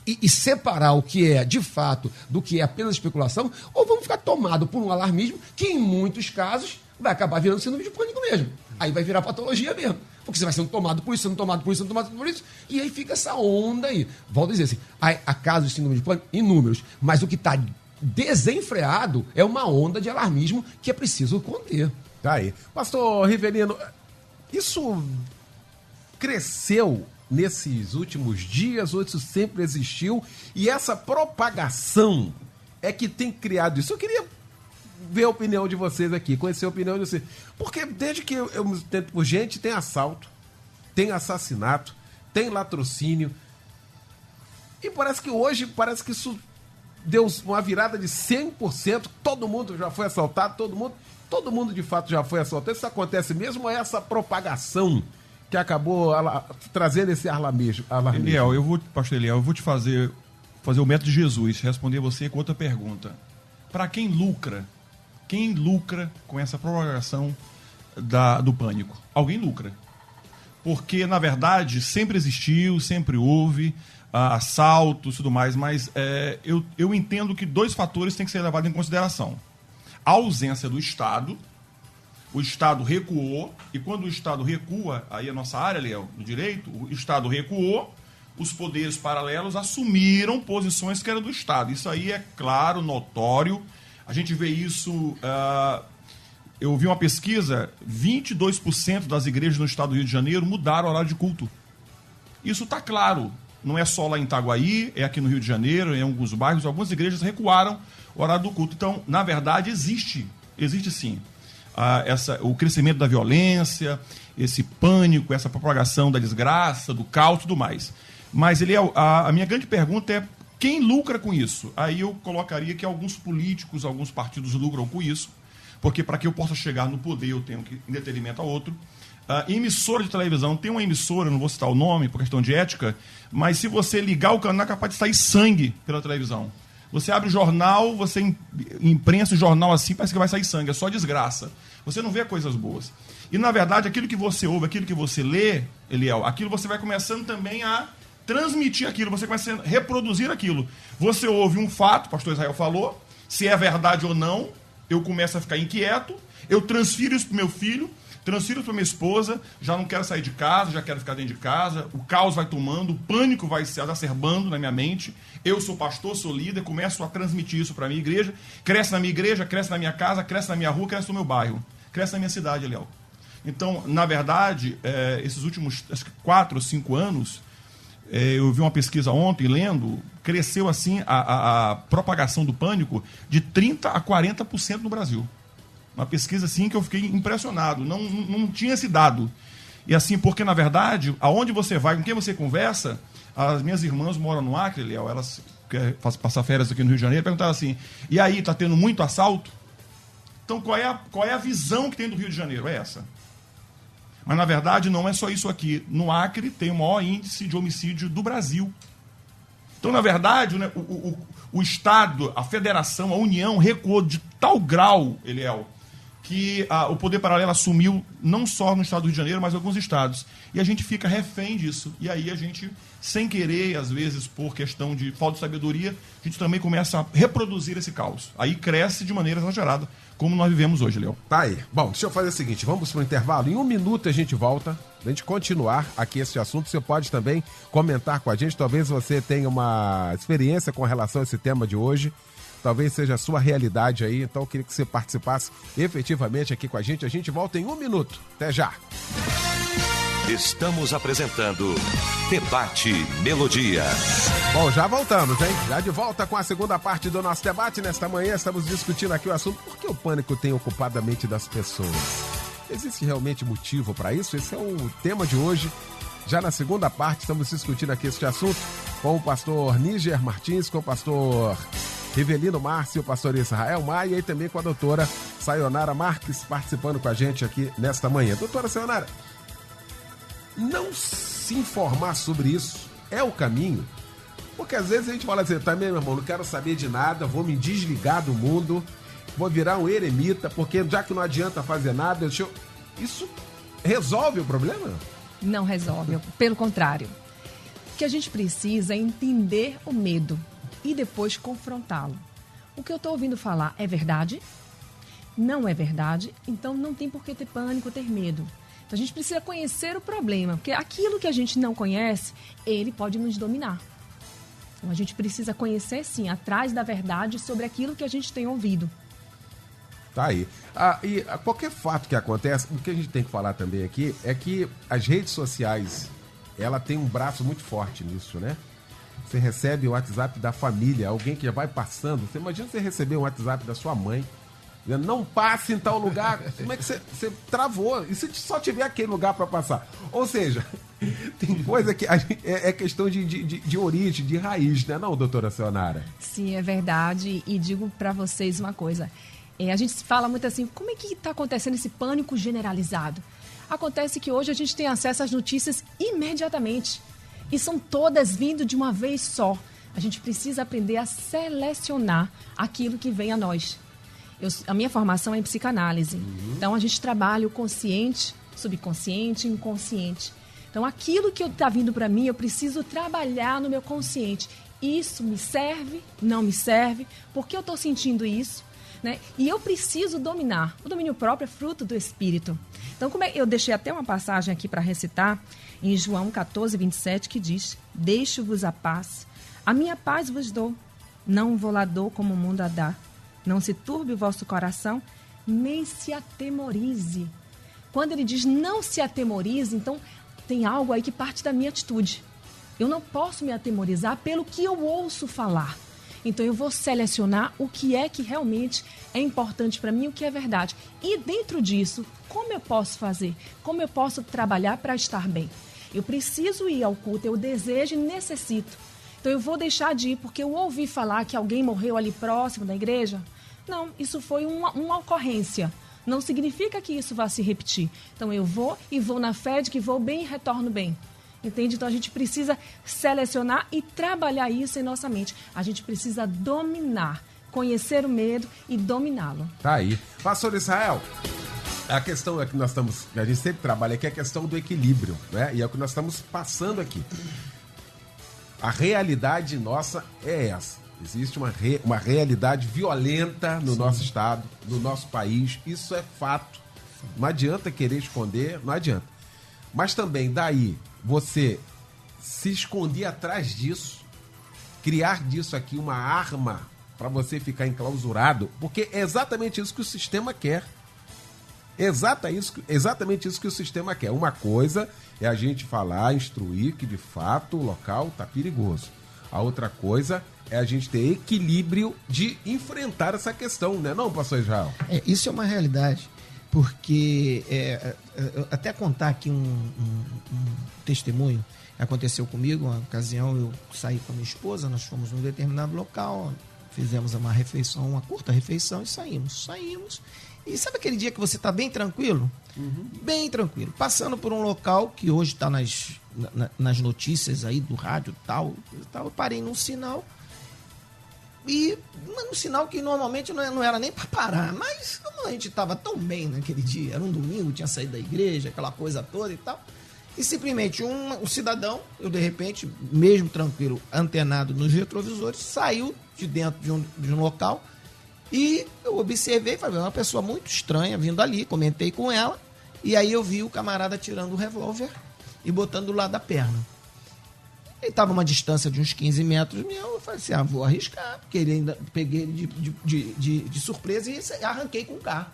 e separar o que é, de fato, do que é apenas especulação, ou vamos ficar tomados por um alarmismo que, em muitos casos, vai acabar virando síndrome de pânico mesmo. Aí vai virar patologia mesmo. Porque você vai sendo tomado por isso, sendo tomado por isso, sendo tomado por isso, e aí fica essa onda aí. Volto a dizer assim, há casos de síndrome de pânico inúmeros, mas o que está desenfreado é uma onda de alarmismo que é preciso conter. Tá aí. Pastor Rivelino, isso cresceu nesses últimos dias, ou isso sempre existiu, e essa propagação é que tem criado isso. Eu queria ver a opinião de vocês aqui, conhecer a opinião de vocês. Porque desde que eu me tento por gente, tem assalto, tem assassinato, tem latrocínio. E parece que hoje, isso deu uma virada de 100%, todo mundo já foi assaltado, todo mundo de fato já foi assaltado. Isso acontece mesmo, é essa propagação que acabou trazendo esse alarmismo. Pastor Eliel, eu vou te fazer o método de Jesus, responder você com outra pergunta. Para quem lucra? Quem lucra com essa propagação do pânico? Alguém lucra. Porque, na verdade, sempre existiu, sempre houve assaltos e tudo mais, mas eu entendo que 2 fatores têm que ser levados em consideração. A ausência do Estado, o Estado recuou, e quando o Estado recua, aí a nossa área, Léo, do direito, o Estado recuou, os poderes paralelos assumiram posições que eram do Estado. Isso aí é claro, notório. A gente vê isso... eu vi uma pesquisa, 22% das igrejas no estado do Rio de Janeiro mudaram o horário de culto. Isso está claro. Não é só lá em Itaguaí, é aqui no Rio de Janeiro, em alguns bairros, algumas igrejas recuaram o horário do culto. Então, na verdade, existe sim o crescimento da violência, esse pânico, essa propagação da desgraça, do caos e tudo mais. Mas a minha grande pergunta é: quem lucra com isso? Aí eu colocaria que alguns políticos, alguns partidos lucram com isso, porque para que eu possa chegar no poder eu tenho que, em detrimento a outro. Emissora de televisão, tem uma emissora, não vou citar o nome por questão de ética, mas se você ligar o canal é capaz de sair sangue pela televisão. Você abre o jornal, você imprensa o jornal assim, parece que vai sair sangue, é só desgraça. Você não vê coisas boas. E na verdade aquilo que você ouve, aquilo que você lê, Eliel, aquilo você vai começando também a transmitir aquilo, você começa a reproduzir aquilo. Você ouve um fato, o pastor Israel falou, se é verdade ou não, eu começo a ficar inquieto, eu transfiro isso para o meu filho, transfiro para minha esposa, já não quero sair de casa, já quero ficar dentro de casa, o caos vai tomando, o pânico vai se exacerbando na minha mente, eu sou pastor, sou líder, começo a transmitir isso para a minha igreja, cresce na minha igreja, cresce na minha casa, cresce na minha rua, cresce no meu bairro, cresce na minha cidade, Léo. Então, na verdade, esses últimos 4 ou 5 anos, eu vi uma pesquisa ontem, lendo, cresceu assim a propagação do pânico de 30% a 40% no Brasil. Uma pesquisa assim que eu fiquei impressionado, não tinha esse dado. E assim, porque na verdade, aonde você vai, com quem você conversa, as minhas irmãs moram no Acre, Léo, elas querem passar férias aqui no Rio de Janeiro, perguntaram assim, e aí, tá tendo muito assalto? Então qual é a visão que tem do Rio de Janeiro? É essa. Mas, na verdade, não é só isso aqui. No Acre tem o maior índice de homicídio do Brasil. Então, na verdade, né, o Estado, a Federação, a União recuou de tal grau, Eliel, que o poder paralelo assumiu não só no estado do Rio de Janeiro, mas em alguns estados. E a gente fica refém disso. E aí a gente, sem querer, às vezes, por questão de falta de sabedoria, a gente também começa a reproduzir esse caos. Aí cresce de maneira exagerada, como nós vivemos hoje, Léo. Tá aí. Bom, deixa eu fazer o seguinte, vamos para o intervalo. Em 1 minuto a gente volta, a gente continuar aqui esse assunto. Você pode também comentar com a gente, talvez você tenha uma experiência com relação a esse tema de hoje. Talvez seja a sua realidade aí, então eu queria que você participasse efetivamente aqui com a gente. A gente volta em 1 minuto. Até já. Estamos apresentando Debate Melodia. Bom, já voltamos, hein? Já de volta com a segunda parte do nosso debate. Nesta manhã estamos discutindo aqui o assunto: por que o pânico tem ocupado a mente das pessoas? Existe realmente motivo para isso? Esse é o tema de hoje. Já na segunda parte estamos discutindo aqui este assunto com o pastor Níger Martins, com o pastor Rivelino Márcio, o pastor Israel Maia e também com a doutora Sayonara Marques participando com a gente aqui nesta manhã. Doutora Sayonara, não se informar sobre isso é o caminho? Porque às vezes a gente fala assim, também, meu irmão, não quero saber de nada, vou me desligar do mundo, vou virar um eremita, porque já que não adianta fazer nada, isso resolve o problema? Não resolve, pelo contrário. O que a gente precisa é entender o medo e depois confrontá-lo. O que eu estou ouvindo falar é verdade? Não é verdade? Então não tem por que ter pânico, ter medo. Então a gente precisa conhecer o problema, porque aquilo que a gente não conhece, ele pode nos dominar. Então a gente precisa conhecer, sim, atrás da verdade sobre aquilo que a gente tem ouvido. Tá aí. E qualquer fato que acontece, o que a gente tem que falar também aqui é que as redes sociais ela tem um braço muito forte nisso, né? Você recebe o WhatsApp da família, alguém que já vai passando. Você imagina você receber um WhatsApp da sua mãe, dizendo, não passe em tal lugar. Como é que você travou? E se só tiver aquele lugar para passar? Ou seja, tem coisa que é questão de origem, de raiz, né, não, doutora Sionara? Sim, é verdade. E digo para vocês uma coisa. A gente fala muito assim, como é que está acontecendo esse pânico generalizado? Acontece que hoje a gente tem acesso às notícias imediatamente. E são todas vindo de uma vez só. A gente precisa aprender a selecionar aquilo que vem a nós. A minha formação é em psicanálise. Então, a gente trabalha o consciente, subconsciente e inconsciente. Então, aquilo que está vindo para mim, eu preciso trabalhar no meu consciente. Isso me serve? Não me serve? Por que eu estou sentindo isso? Né? E eu preciso dominar. O domínio próprio é fruto do Espírito. Então, eu deixei até uma passagem aqui para recitar, em João 14, 27, que diz, deixo-vos a paz. A minha paz vos dou. Não vou lá dou como o mundo a dá. Não se turbe o vosso coração, nem se atemorize. Quando ele diz não se atemorize, então tem algo aí que parte da minha atitude. Eu não posso me atemorizar pelo que eu ouço falar. Então eu vou selecionar o que é que realmente é importante para mim, o que é verdade. E dentro disso, como eu posso fazer? Como eu posso trabalhar para estar bem? Eu preciso ir ao culto, eu desejo e necessito. Então eu vou deixar de ir porque eu ouvi falar que alguém morreu ali próximo da igreja. Não, isso foi uma ocorrência. Não significa que isso vá se repetir. Então eu vou e vou na fé de que vou bem e retorno bem. Entende? Então a gente precisa selecionar e trabalhar isso em nossa mente. A gente precisa dominar, conhecer o medo e dominá-lo. Tá aí. Pastor Israel, a questão é que a gente sempre trabalha aqui, é a questão do equilíbrio, né? E é o que nós estamos passando aqui. A realidade nossa é essa. Existe uma realidade violenta no nosso estado, no nosso país. Isso é fato. Não adianta querer esconder, não adianta. Mas também daí você se esconder atrás disso, criar disso aqui uma arma para você ficar enclausurado, porque é exatamente isso que o sistema quer. Exatamente isso que o sistema quer. Uma coisa é a gente falar, instruir que de fato o local está perigoso. A outra coisa é a gente ter equilíbrio de enfrentar essa questão, né, não, pastor Israel? Isso é uma realidade, porque até contar aqui um testemunho que aconteceu comigo. Uma ocasião eu saí com a minha esposa, nós fomos num determinado local, fizemos uma refeição, uma curta refeição e saímos. E sabe aquele dia que você está bem tranquilo? Bem tranquilo. Passando por um local que hoje está nas notícias aí do rádio e tal, eu parei num sinal. E num sinal que normalmente não era nem para parar, mas como a gente estava tão bem naquele dia, era um domingo, tinha saído da igreja, aquela coisa toda e tal, e simplesmente um cidadão, eu de repente, mesmo tranquilo, antenado nos retrovisores, saiu de dentro de um local e eu observei, falei, uma pessoa muito estranha vindo ali, comentei com ela, e aí eu vi o camarada tirando o revólver e botando do lado da perna. Ele estava a uma distância de uns 15 metros meu, eu falei assim, vou arriscar, porque peguei ele de surpresa e arranquei com o carro.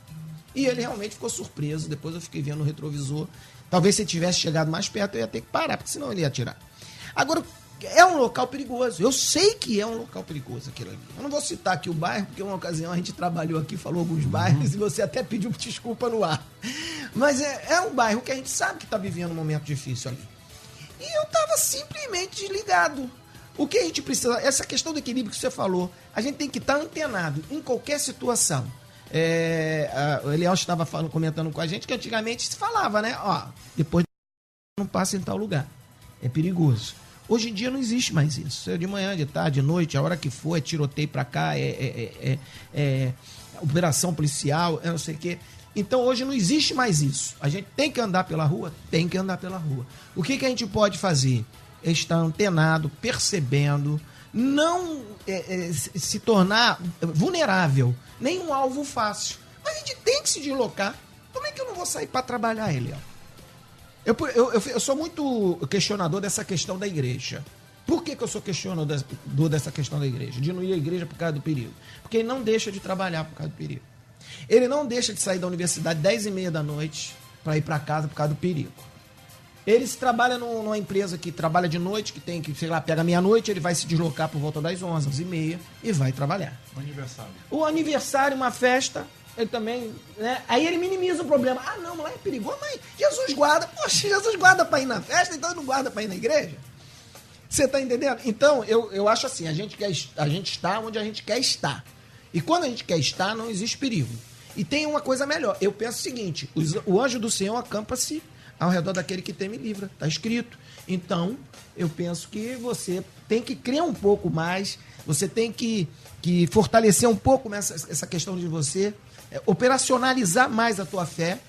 E ele realmente ficou surpreso, depois eu fiquei vendo o retrovisor. Talvez se ele tivesse chegado mais perto eu ia ter que parar, porque senão ele ia atirar. Agora, é um local perigoso, eu sei que é um local perigoso aquilo ali. Eu não vou citar aqui o bairro, porque uma ocasião a gente trabalhou aqui, falou alguns bairros, e você até pediu desculpa no ar. Mas é um bairro que a gente sabe que está vivendo um momento difícil ali. E eu estava simplesmente desligado. O que a gente precisa, essa questão do equilíbrio que você falou, a gente tem que estar antenado em qualquer situação. O Eliel estava comentando com a gente que antigamente se falava, né? Depois não passa em tal lugar. É perigoso. Hoje em dia não existe mais isso. É de manhã, de tarde, de noite, a hora que for, é tiroteio para cá, operação policial, não sei o quê. Então hoje não existe mais isso. A gente tem que andar pela rua? Tem que andar pela rua. O que a gente pode fazer? É estar antenado, percebendo, não se tornar vulnerável, nem um alvo fácil. Mas a gente tem que se deslocar. Como é que eu não vou sair para trabalhar, Eliel? Eu sou muito questionador dessa questão da igreja. Por que eu sou questionador dessa questão da igreja? De não ir à igreja por causa do perigo. Porque ele não deixa de trabalhar por causa do perigo. Ele não deixa de sair da universidade 10h30 da noite para ir para casa por causa do perigo. Ele se trabalha numa empresa que trabalha de noite, que tem que, sei lá, pega meia-noite, ele vai se deslocar por volta das 11, 11h30 e vai trabalhar. O aniversário, uma festa, ele também, né? Aí ele minimiza o problema. Ah, não, lá é perigoso, mas Jesus guarda. Poxa, Jesus guarda pra ir na festa, então ele não guarda pra ir na igreja? Você tá entendendo? Então, eu acho assim, a gente está onde a gente quer estar. E quando a gente quer estar, não existe perigo. E tem uma coisa melhor. Eu penso o seguinte, o anjo do Senhor acampa-se ao redor daquele que teme e livra. Está escrito. Então, eu penso que você tem que crer um pouco mais, você tem que fortalecer um pouco essa questão de você operacionalizar mais a tua fé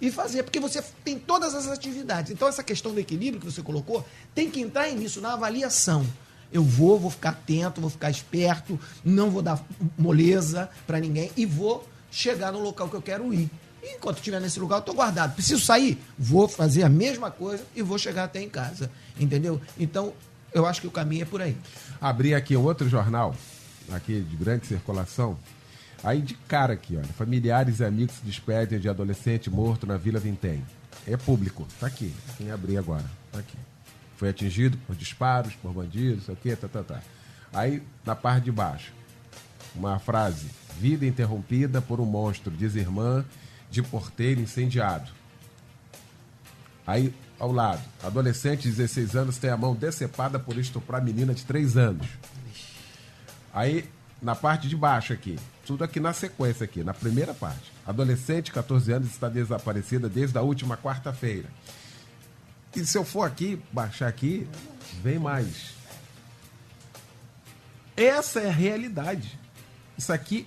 e fazer, porque você tem todas as atividades. Então, essa questão do equilíbrio que você colocou, tem que entrar nisso, na avaliação. Eu vou ficar atento, vou ficar esperto, não vou dar moleza para ninguém e vou chegar no local que eu quero ir. E enquanto estiver nesse lugar, eu estou guardado. Preciso sair? Vou fazer a mesma coisa e vou chegar até em casa. Entendeu? Então, eu acho que o caminho é por aí. Abri aqui outro jornal, aqui de grande circulação. Aí de cara aqui, olha. Familiares e amigos se despedem de adolescente morto na Vila Vintém. É público. Tá aqui. Quem abrir agora. Tá aqui. Foi atingido por disparos, por bandidos, sei o quê, tá. Aí, na parte de baixo, uma frase. Vida interrompida por um monstro, diz irmã de porteiro incendiado. Aí, ao lado, adolescente de 16 anos tem a mão decepada por estuprar menina de 3 anos. Aí, na parte de baixo aqui, tudo aqui na sequência aqui, na primeira parte. Adolescente de 14 anos está desaparecida desde a última quarta-feira. E se eu for aqui, baixar aqui, vem mais. Essa é a realidade. Isso aqui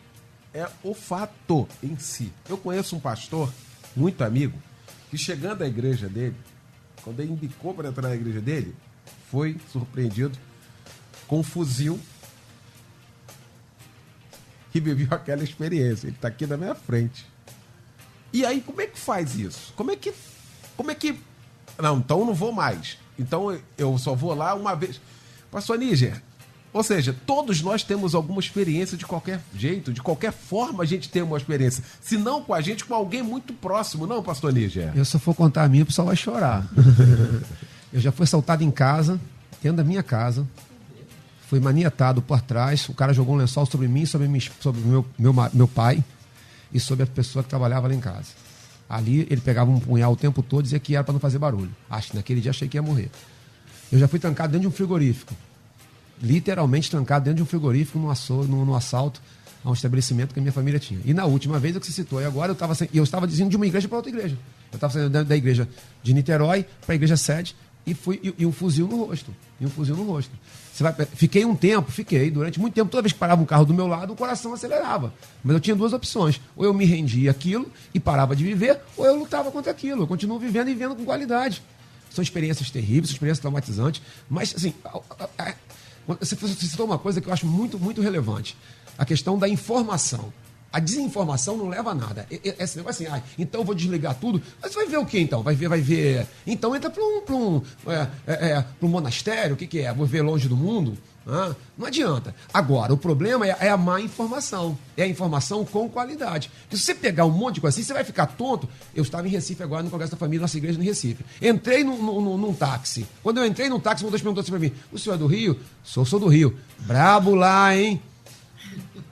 é o fato em si. Eu conheço um pastor, muito amigo, que chegando à igreja dele, quando ele embicou para entrar na igreja dele, foi surpreendido com um fuzil e viveu aquela experiência. Ele está aqui na minha frente. E aí, como é que faz isso? Como é que... Não, então eu não vou mais. Então eu só vou lá uma vez. Pastor Níger, ou seja, todos nós temos alguma experiência de qualquer jeito, de qualquer forma a gente tem uma experiência. Se não com a gente, com alguém muito próximo, não, pastor Níger? Eu só for contar a minha, o pessoal vai chorar. Eu já fui assaltado em casa, dentro da minha casa. Fui maniatado por trás. O cara jogou um lençol sobre mim, sobre meu pai e sobre a pessoa que trabalhava lá em casa. Ali ele pegava um punhal o tempo todo e dizia que era para não fazer barulho. Acho que naquele dia achei que ia morrer. Eu já fui trancado dentro de um frigorífico. Literalmente trancado dentro de um frigorífico no assalto a um estabelecimento que a minha família tinha. E na última vez, o que você citou, e agora eu estava dizendo de uma igreja para outra igreja. Eu estava saindo da igreja de Niterói para a igreja sede e um fuzil no rosto. Fiquei durante muito tempo, toda vez que parava um carro do meu lado, o coração acelerava. Mas eu tinha duas opções. Ou eu me rendia àquilo e parava de viver, ou eu lutava contra aquilo. Eu continuo vivendo e vivendo com qualidade. São experiências terríveis, são experiências traumatizantes. Mas, assim, você citou uma coisa que eu acho muito, muito relevante. A questão da informação. A desinformação não leva a nada. Esse negócio assim, então eu vou desligar tudo. Mas você vai ver o que então? Vai ver. Então entra para um monastério, o que é? Vou ver longe do mundo? Não adianta. Agora, o problema é a má informação. É a informação com qualidade. Porque se você pegar um monte de coisa assim, você vai ficar tonto. Eu estava em Recife agora, no Congresso da Família, nossa igreja no Recife. Entrei num táxi. Quando eu entrei num táxi, uma das perguntou assim para mim: o senhor é do Rio? Sou do Rio. Brabo lá, hein?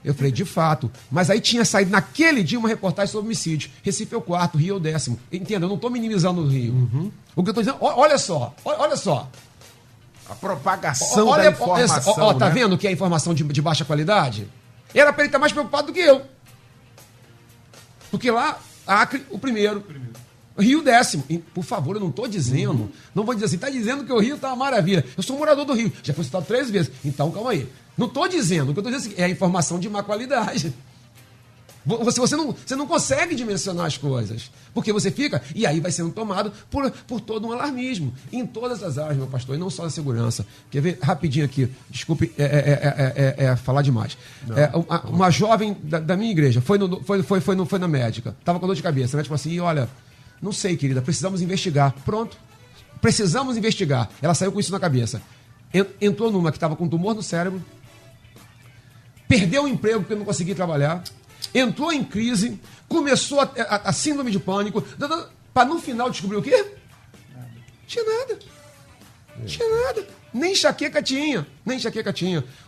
Eu falei, de fato. Mas aí tinha saído naquele dia uma reportagem sobre homicídio. Recife é o 4º, Rio é o 10º. Entenda, eu não estou minimizando o Rio. Uhum. O que eu estou dizendo, olha só. A propagação da informação, tá vendo que é informação de baixa qualidade? Era para ele estar mais preocupado do que eu. Porque lá, Acre, o primeiro. Rio 10º. E, por favor, eu não estou dizendo. Não vou dizer assim, está dizendo que o Rio está uma maravilha. Eu sou morador do Rio. Já fui citado 3 vezes. Então, calma aí. Não estou dizendo. O que eu estou dizendo é a informação de má qualidade. Você não consegue dimensionar as coisas. Porque você fica... E aí vai sendo tomado por todo um alarmismo. Em todas as áreas, meu pastor. E não só na segurança. Quer ver? Rapidinho aqui. Desculpe falar demais. Uma jovem da minha igreja foi na médica. Estava com dor de cabeça. A médica falou assim, olha... Não sei, querida, precisamos investigar. Pronto, precisamos investigar. Ela saiu com isso na cabeça. Entrou numa que estava com tumor no cérebro, perdeu o emprego porque não conseguia trabalhar, entrou em crise, começou a síndrome de pânico, para no final descobrir o quê? Tinha nada. Tinha nada. Nem enxaqueca tinha.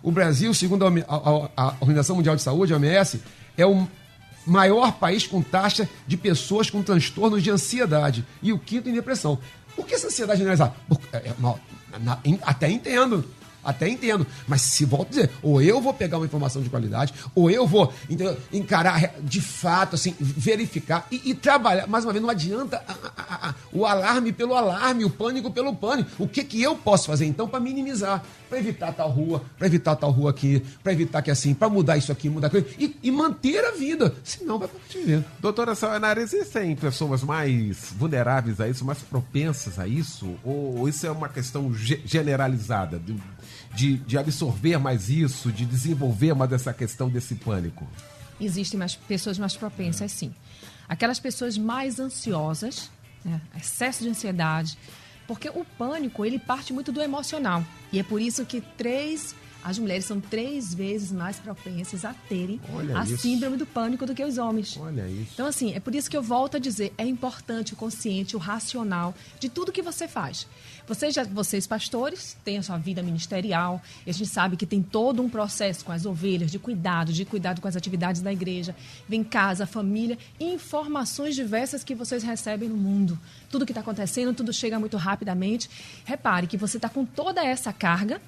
O Brasil, segundo a Organização Mundial de Saúde, a OMS, é o maior país com taxa de pessoas com transtornos de ansiedade. E o quinto em depressão. Por que essa ansiedade generalizada? Até entendo. Mas se volto a dizer, ou eu vou pegar uma informação de qualidade, ou eu vou encarar de fato, assim, verificar e trabalhar. Mais uma vez, não adianta o alarme pelo alarme, o pânico pelo pânico. O que eu posso fazer, então, para minimizar? Para evitar tal rua aqui, para evitar que assim, para mudar isso aqui, mudar aquilo, e manter a vida. Senão vai te viver. Doutora Sayonara, existem pessoas mais vulneráveis a isso, mais propensas a isso? Ou isso é uma questão generalizada? De absorver mais isso, de desenvolver mais essa questão desse pânico? Existem pessoas mais propensas, sim. Aquelas pessoas mais ansiosas, né, excesso de ansiedade, porque o pânico, ele parte muito do emocional. E é por isso que as mulheres são 3 vezes mais propensas a terem síndrome do pânico do que os homens. Olha isso. Então, assim, é por isso que eu volto a dizer, é importante o consciente, o racional de tudo que você faz. Vocês pastores, têm a sua vida ministerial, e a gente sabe que tem todo um processo com as ovelhas, de cuidado com as atividades da igreja, vem casa, família, e informações diversas que vocês recebem no mundo. Tudo que está acontecendo, tudo chega muito rapidamente. Repare que você está com toda essa carga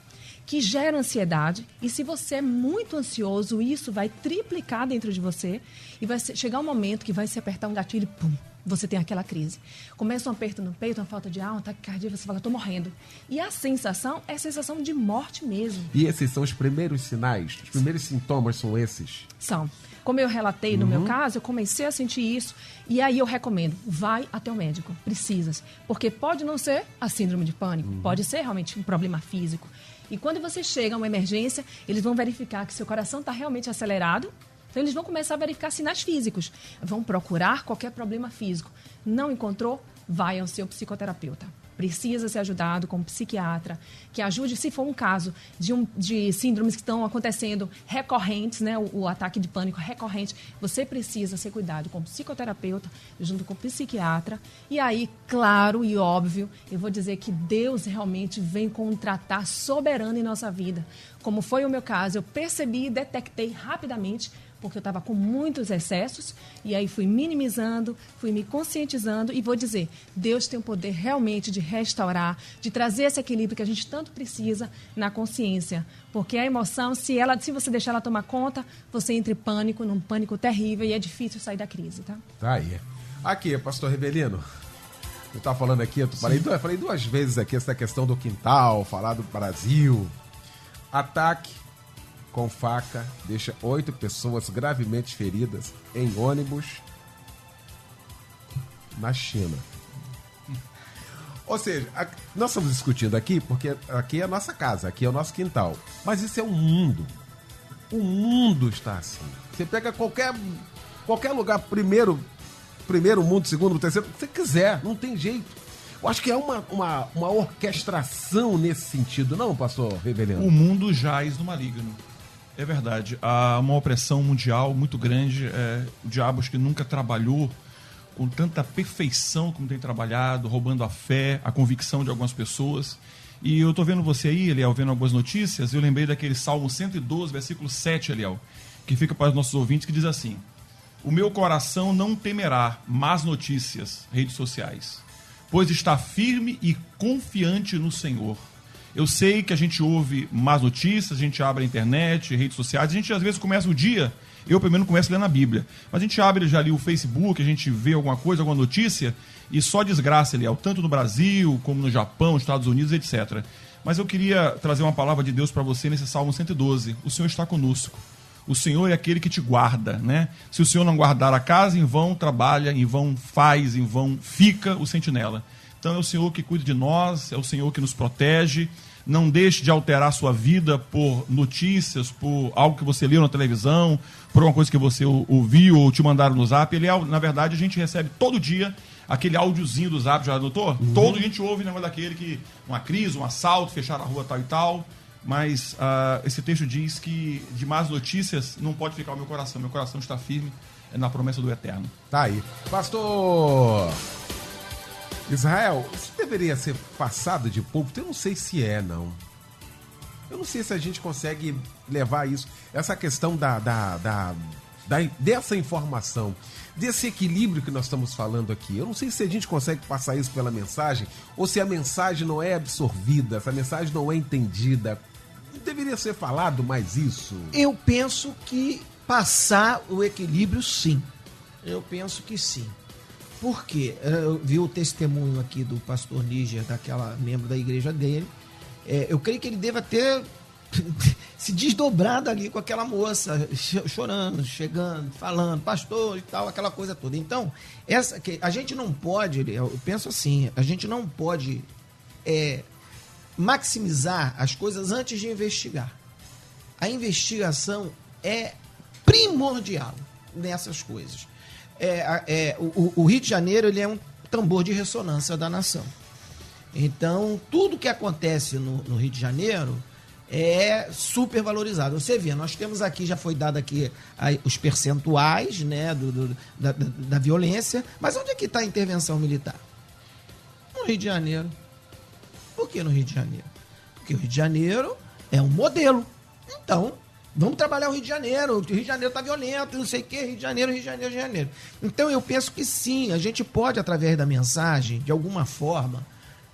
que gera ansiedade, e se você é muito ansioso, isso vai triplicar dentro de você, e vai chegar um momento que vai se apertar um gatilho e pum, você tem aquela crise. Começa um aperto no peito, uma falta de ar, um ataque cardíaco, você fala, estou morrendo. E a sensação é a sensação de morte mesmo. E esses são os primeiros sinais? Os primeiros sintomas são esses? São. Como eu relatei no meu caso, eu comecei a sentir isso, e aí eu recomendo, vai até o médico, precisas. Porque pode não ser a síndrome de pânico, pode ser realmente um problema físico. E quando você chega a uma emergência, eles vão verificar que seu coração está realmente acelerado. Então, eles vão começar a verificar sinais físicos. Vão procurar qualquer problema físico. Não encontrou? Vai ao seu psicoterapeuta. Precisa ser ajudado com um psiquiatra, que ajude, se for um caso de síndromes que estão acontecendo recorrentes, né, o ataque de pânico recorrente, você precisa ser cuidado com um psicoterapeuta, junto com um psiquiatra. E aí, claro e óbvio, eu vou dizer que Deus realmente vem com um tratar soberano em nossa vida. Como foi o meu caso, eu percebi e detectei rapidamente, porque eu estava com muitos excessos, e aí fui minimizando, fui me conscientizando, e vou dizer, Deus tem o poder realmente de restaurar, de trazer esse equilíbrio que a gente tanto precisa na consciência, porque a emoção, se você deixar ela tomar conta, você entra em pânico, num pânico terrível, e é difícil sair da crise, tá? Tá aí. Aqui, pastor Rebelino, eu estava falando aqui, eu falei 2 vezes aqui essa questão do quintal, falar do Brasil, ataque com faca, deixa 8 pessoas gravemente feridas em ônibus na China. Ou seja, nós estamos discutindo aqui porque aqui é a nossa casa, aqui é o nosso quintal. Mas isso é um mundo. O mundo está assim. Você pega qualquer lugar, primeiro mundo, segundo, terceiro, que você quiser, não tem jeito. Eu acho que é uma orquestração nesse sentido, não, pastor Rebelino? O mundo jaz no maligno. É verdade. Há uma opressão mundial muito grande. O diabo acho que nunca trabalhou com tanta perfeição como tem trabalhado, roubando a fé, a convicção de algumas pessoas. E eu estou vendo você aí, Eliel, vendo algumas notícias, eu lembrei daquele Salmo 112, versículo 7, Eliel, que fica para os nossos ouvintes, que diz assim: o meu coração não temerá más notícias, redes sociais, pois está firme e confiante no Senhor. Eu sei que a gente ouve más notícias, a gente abre a internet, redes sociais, a gente às vezes começa o dia, eu pelo menos começo lendo a Bíblia, mas a gente abre já ali o Facebook, a gente vê alguma coisa, alguma notícia, e só desgraça, Eliel, tanto no Brasil, como no Japão, nos Estados Unidos, etc. Mas eu queria trazer uma palavra de Deus para você nesse Salmo 112. O Senhor está conosco. O Senhor é aquele que te guarda, né? Se o Senhor não guardar a casa, em vão trabalha, em vão faz, em vão fica o sentinela. Então é o Senhor que cuida de nós, é o Senhor que nos protege. Não deixe de alterar a sua vida por notícias, por algo que você leu na televisão, por alguma coisa que você ouviu ou te mandaram no Zap. Na verdade, a gente recebe todo dia aquele áudiozinho do Zap, já notou? Todo dia a gente ouve negócio daquele que uma crise, um assalto, fechar a rua tal e tal. Mas esse texto diz que de más notícias não pode ficar o meu coração. Meu coração está firme na promessa do Eterno. Tá aí. Pastor Israel, isso deveria ser passado de púlpito? Eu não sei se não. Eu não sei se a gente consegue levar isso, essa questão dessa informação, desse equilíbrio que nós estamos falando aqui. Eu não sei se a gente consegue passar isso pela mensagem, ou se a mensagem não é absorvida, se a mensagem não é entendida. Deveria ser falado mais isso? Eu penso que passar o equilíbrio, sim. Eu penso que sim. Por quê? Eu vi o testemunho aqui do pastor Níger, daquela membro da igreja dele. Eu creio que ele deva ter se desdobrado ali com aquela moça, chorando, chegando, falando, pastor e tal, aquela coisa toda. Então, a gente não pode, eu penso assim, a gente não pode maximizar as coisas antes de investigar. A investigação é primordial nessas coisas. O Rio de Janeiro, ele é um tambor de ressonância da nação. Então, tudo que acontece no Rio de Janeiro é super valorizado. Você vê, nós temos aqui, já foi dado aqui os percentuais, né, da violência, mas onde é que está a intervenção militar? No Rio de Janeiro. Por que no Rio de Janeiro? Porque o Rio de Janeiro é um modelo. Então, vamos trabalhar o Rio de Janeiro. O Rio de Janeiro está violento, não sei o quê, Rio de Janeiro, Rio de Janeiro, Rio de Janeiro. Então, eu penso que sim, a gente pode, através da mensagem, de alguma forma,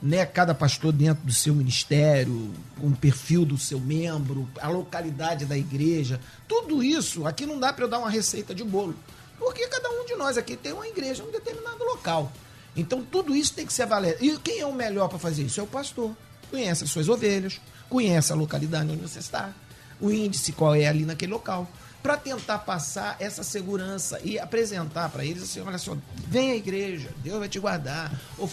né, cada pastor dentro do seu ministério, com o perfil do seu membro, a localidade da igreja, tudo isso, aqui não dá para eu dar uma receita de bolo, porque cada um de nós aqui tem uma igreja em um determinado local. Então tudo isso tem que ser avaliado. E quem é o melhor para fazer isso? É o pastor. Conhece as suas ovelhas, conhece a localidade onde você está, o índice qual é ali naquele local, para tentar passar essa segurança e apresentar para eles assim, olha só, vem à igreja, Deus vai te guardar, ou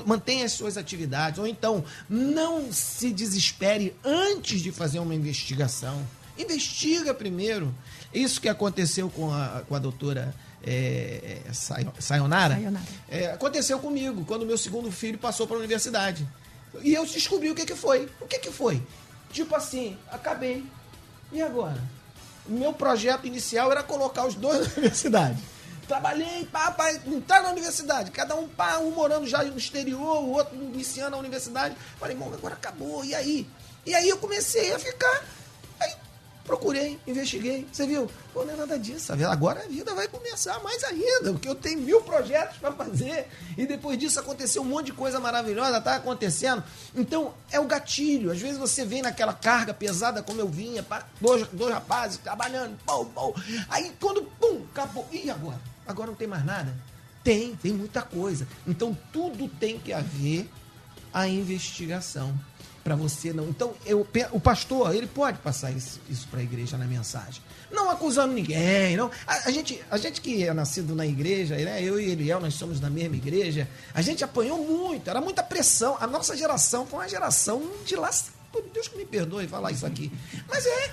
mantenha as suas atividades, ou então não se desespere antes de fazer uma investigação. Investiga primeiro. Isso que aconteceu com a doutora Sayonara. Aconteceu comigo, quando meu segundo filho passou para a universidade. E eu descobri o que foi. O que foi? Tipo assim, acabei. E agora? O meu projeto inicial era colocar os dois na universidade. Trabalhei para entrar na universidade. Cada um morando já no exterior, o outro iniciando a universidade. Falei, bom, agora acabou. E aí? E aí eu comecei a ficar. Aí procurei, investiguei. Você viu? Pô, não é nada disso. Agora a vida vai começar mais ainda, porque eu tenho 1000 projetos para fazer. E depois disso aconteceu um monte de coisa maravilhosa, tá acontecendo. Então, é o gatilho. Às vezes você vem naquela carga pesada, como eu vinha, dois rapazes trabalhando, pum. Aí quando, acabou. E agora? Agora não tem mais nada? Tem muita coisa. Então, tudo tem que haver a investigação. Para você não. Então, o pastor, ele pode passar isso para a igreja na mensagem. Não acusando ninguém, não. A gente que é nascido na igreja, né? Eu e Eliel, nós somos da mesma igreja, a gente apanhou muito, era muita pressão. A nossa geração foi uma geração de lá. Deus que me perdoe falar isso aqui. Mas é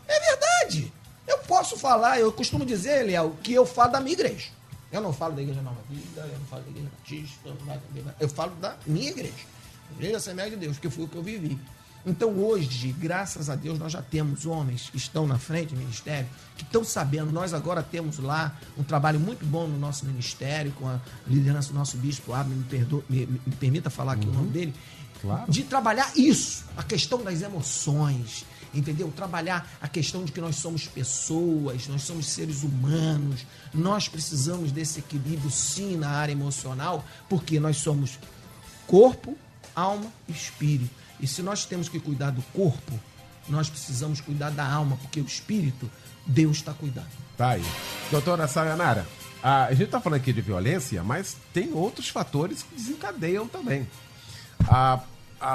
verdade. Eu posso falar, eu costumo dizer, Eliel, que eu falo da minha igreja. Eu não falo da Igreja Nova Vida, eu não falo da Igreja Batista, eu falo da minha igreja. Igreja Assembleia de Deus, que foi o que eu vivi. Então hoje, graças a Deus, nós já temos homens que estão na frente do ministério, que estão sabendo. Nós agora temos lá um trabalho muito bom no nosso ministério, com a liderança do nosso bispo Abner, me permita falar aqui o nome dele, claro. De trabalhar isso, a questão das emoções, entendeu? Trabalhar a questão de que nós somos pessoas, nós somos seres humanos, nós precisamos desse equilíbrio sim na área emocional, porque nós somos corpo, alma e espírito. E se nós temos que cuidar do corpo, nós precisamos cuidar da alma, porque o espírito, Deus está cuidando. Tá aí. Doutora Sayonara, a gente está falando aqui de violência, mas tem outros fatores que desencadeiam também.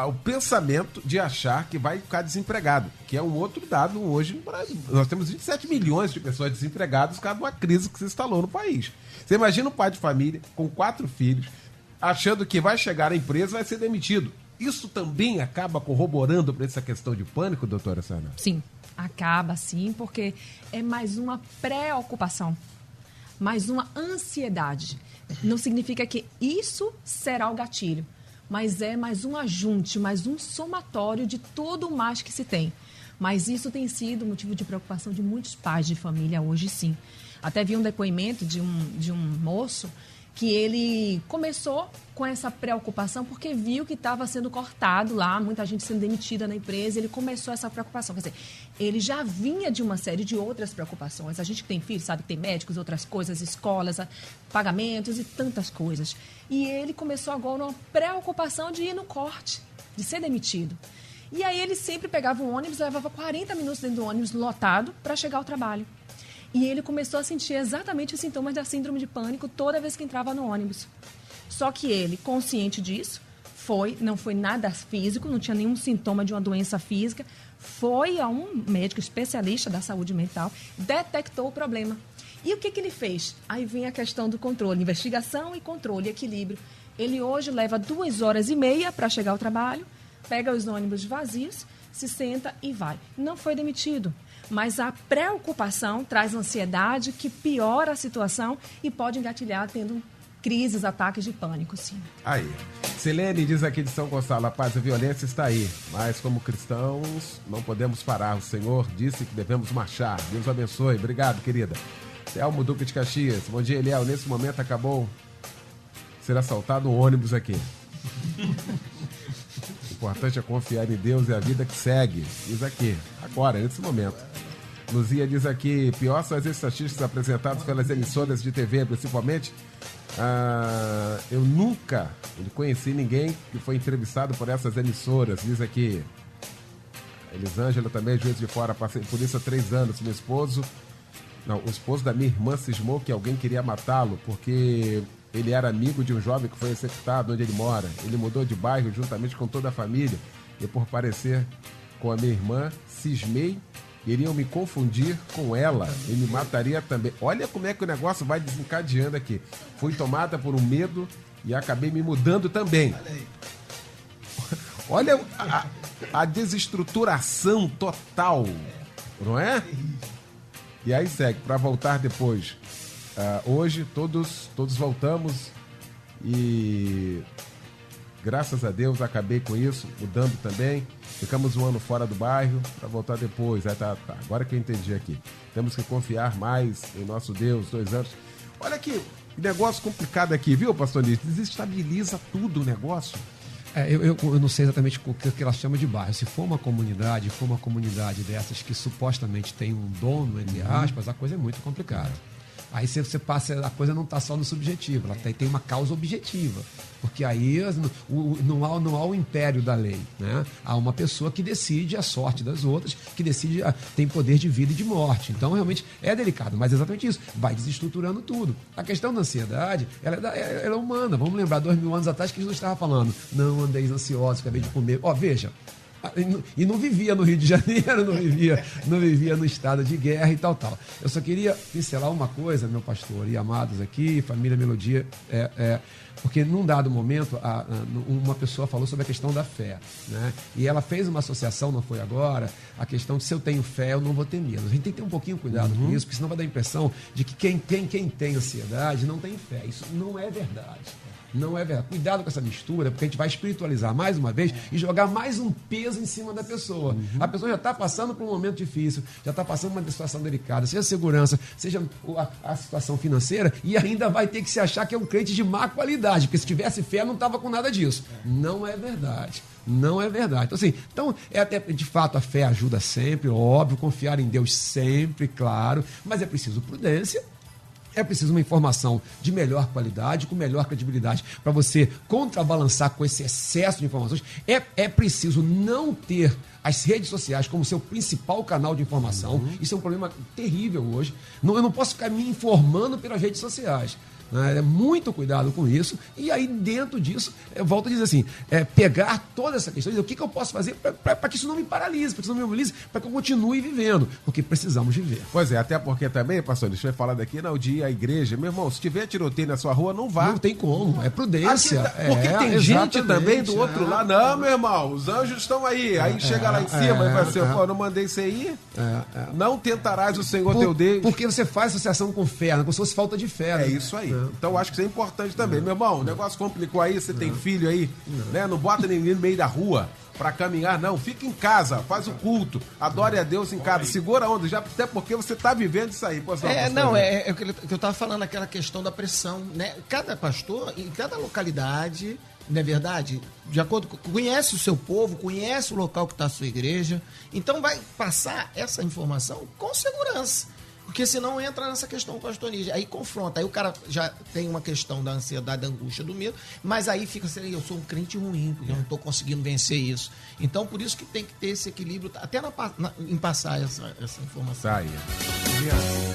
O pensamento de achar que vai ficar desempregado, que é um outro dado hoje no Brasil. Nós temos 27 milhões de pessoas desempregadas por causa de uma crise que se instalou no país. Você imagina um pai de família com 4 filhos, achando que vai chegar à empresa e vai ser demitido. Isso também acaba corroborando para essa questão de pânico, doutora Sayonara? Sim, acaba sim, porque é mais uma preocupação, mais uma ansiedade. Não significa que isso será o gatilho, mas é mais um ajunte, mais um somatório de todo o mais que se tem. Mas isso tem sido motivo de preocupação de muitos pais de família hoje, sim. Até vi um depoimento de um moço que ele começou com essa preocupação porque viu que estava sendo cortado lá, muita gente sendo demitida na empresa, ele começou essa preocupação. Quer dizer, ele já vinha de uma série de outras preocupações. A gente que tem filhos sabe que tem médicos, outras coisas, escolas, pagamentos e tantas coisas. E ele começou agora uma preocupação de ir no corte, de ser demitido. E aí ele sempre pegava um ônibus, levava 40 minutos dentro do ônibus lotado para chegar ao trabalho. E ele começou a sentir exatamente os sintomas da síndrome de pânico toda vez que entrava no ônibus. Só que ele, consciente disso, não foi nada físico, não tinha nenhum sintoma de uma doença física, foi a um médico especialista da saúde mental, detectou o problema. E o que ele fez? Aí vem a questão do controle, investigação e controle, equilíbrio. Ele hoje leva 2h30 para chegar ao trabalho, pega os ônibus vazios, se senta e vai. Não foi demitido, mas a preocupação traz ansiedade que piora a situação e pode engatilhar tendo crises, ataques de pânico, sim. Aí. Silene diz aqui de São Gonçalo, a paz e a violência está aí, mas como cristãos não podemos parar. O Senhor disse que devemos marchar. Deus abençoe. Obrigado, querida. Thelmo Duque de Caxias. Bom dia, Eliel. Nesse momento acabou de ser assaltado um ônibus aqui. O importante é confiar em Deus e a vida que segue. Diz aqui, agora, nesse momento. Luzia diz aqui, pior são as estatísticas apresentadas pelas emissoras de TV, principalmente. Eu nunca conheci ninguém que foi entrevistado por essas emissoras. Diz aqui, Elisângela também, Juiz de Fora, passei por isso há 3 anos. O esposo da minha irmã cismou que alguém queria matá-lo porque ele era amigo de um jovem que foi executado onde ele mora. Ele mudou de bairro juntamente com toda a família e por parecer com a minha irmã, cismei, iriam me confundir com ela e me mataria também. Olha como é que o negócio vai desencadeando aqui. Fui tomada por um medo e acabei me mudando também. Olha a desestruturação total, não é? E aí segue, para voltar depois. Hoje todos voltamos e graças a Deus acabei com isso, mudando também. Ficamos um ano fora do bairro para voltar depois. Agora que eu entendi aqui. Temos que confiar mais em nosso Deus. 2 anos. Olha que negócio complicado aqui, viu, pastor Nito? Desestabiliza tudo o negócio. Eu não sei exatamente o que ela chama de bairro. Se for uma comunidade dessas que supostamente tem um dono, entre aspas, a coisa é muito complicada. Aí você passa, a coisa não está só no subjetivo, ela tem uma causa objetiva. Porque aí não há o império da lei, né? Há uma pessoa que decide a sorte das outras, que decide, tem poder de vida e de morte. Então, realmente, é delicado, mas é exatamente isso. Vai desestruturando tudo. A questão da ansiedade, ela é humana. Vamos lembrar, 2000 anos atrás, que Jesus estava falando, não andeis ansiosos, acabei de comer. Veja, e não vivia no Rio de Janeiro, não vivia no estado de guerra e tal. Eu só queria pincelar uma coisa, meu pastor e amados aqui, família Melodia, porque num dado momento uma pessoa falou sobre a questão da fé, né? E ela fez uma associação, não foi agora, a questão de se eu tenho fé, eu não vou ter medo. A gente tem que ter um pouquinho cuidado com isso, porque senão vai dar a impressão de que quem tem ansiedade não tem fé. Isso não é verdade. Não é verdade. Cuidado com essa mistura, porque a gente vai espiritualizar mais uma vez e jogar mais um peso em cima da pessoa. A pessoa já está passando por um momento difícil, já está passando por uma situação delicada, seja a segurança, seja a situação financeira, e ainda vai ter que se achar que é um crente de má qualidade, porque se tivesse fé não estava com nada disso. Não é verdade. Não é verdade. Então, até de fato a fé ajuda sempre, óbvio, confiar em Deus sempre, claro, mas é preciso prudência. É preciso uma informação de melhor qualidade, com melhor credibilidade, para você contrabalançar com esse excesso de informações. É preciso não ter as redes sociais como seu principal canal de informação. Isso é um problema terrível hoje. Eu não posso ficar me informando pelas redes sociais. Muito cuidado com isso. E aí, dentro disso, eu volto a dizer assim, pegar toda essa questão e dizer o que eu posso fazer para que isso não me paralise, para que isso não me mobilize, para que eu continue vivendo, porque precisamos viver. Pois é, até porque também, pastor, deixa eu falar daqui, o dia a igreja, meu irmão, se tiver tiroteio na sua rua, não vá. Não tem como, é prudência. Porque tem gente também do outro lado, não, meu irmão, os anjos estão aí. Aí chega lá em cima e vai assim, não mandei você ir, não tentarás o Senhor teu Deus. Porque você faz associação com fé, como se fosse falta de fé. É isso aí. Então eu acho que isso é importante também. Meu irmão, o negócio complicou aí, você tem filho aí, né? Não bota ninguém no meio da rua pra caminhar, não. Fica em casa, faz o culto, adore a Deus em casa, segura a onda, já, até porque você tá vivendo isso aí. Pois não, é o que eu tava falando, aquela questão da pressão, né? Cada pastor, em cada localidade, não é verdade? De acordo com, conhece o seu povo, conhece o local que está a sua igreja, então vai passar essa informação com segurança. Porque senão entra nessa questão do pastor Níger. Aí confronta. Aí o cara já tem uma questão da ansiedade, da angústia, do medo. Mas aí fica assim, eu sou um crente ruim, porque eu não estou conseguindo vencer isso. Então, por isso que tem que ter esse equilíbrio, até em passar essa informação. Tá aí.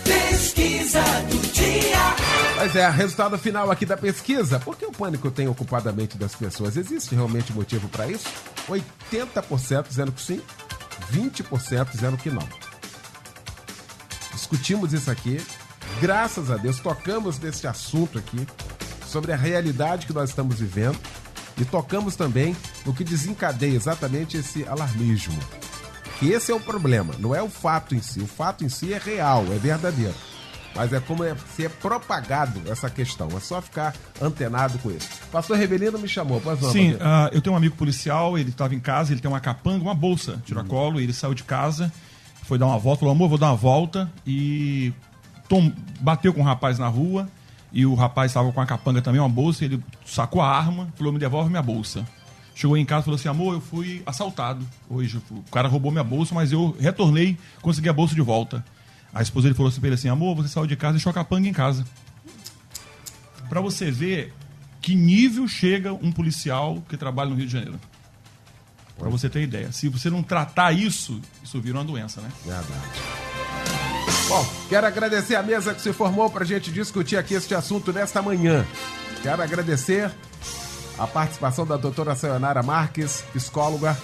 Pesquisa do dia. Mas é, resultado final aqui da pesquisa. Por que o pânico tem ocupado a mente das pessoas? Existe realmente motivo para isso? 80% dizendo que sim, 20% dizendo que não. Discutimos isso aqui, graças a Deus, tocamos nesse assunto aqui, sobre a realidade que nós estamos vivendo, e tocamos também no que desencadeia exatamente esse alarmismo. Que esse é o problema, não é o fato em si. O fato em si é real, é verdadeiro. Mas é como se é propagado essa questão, é só ficar antenado com isso. Pastor Rivelino me chamou, pois não? Sim, eu tenho um amigo policial, ele estava em casa, ele tem uma capanga, uma bolsa, tiracolo, ele saiu de casa, foi dar uma volta, falou, amor, vou dar uma volta, e bateu com um rapaz na rua, e o rapaz estava com a capanga também, uma bolsa, ele sacou a arma, falou, me devolve minha bolsa. Chegou em casa e falou assim, amor, eu fui assaltado hoje, o cara roubou minha bolsa, mas eu retornei, consegui a bolsa de volta. A esposa dele falou assim pra ele assim, amor, você saiu de casa e deixou a capanga em casa. Pra você ver que nível chega um policial que trabalha no Rio de Janeiro. Pra você ter ideia. Se você não tratar isso vira uma doença, né? Verdade. Bom, quero agradecer a mesa que se formou pra gente discutir aqui este assunto nesta manhã. Quero agradecer a participação da doutora Sayonara Marques, psicóloga,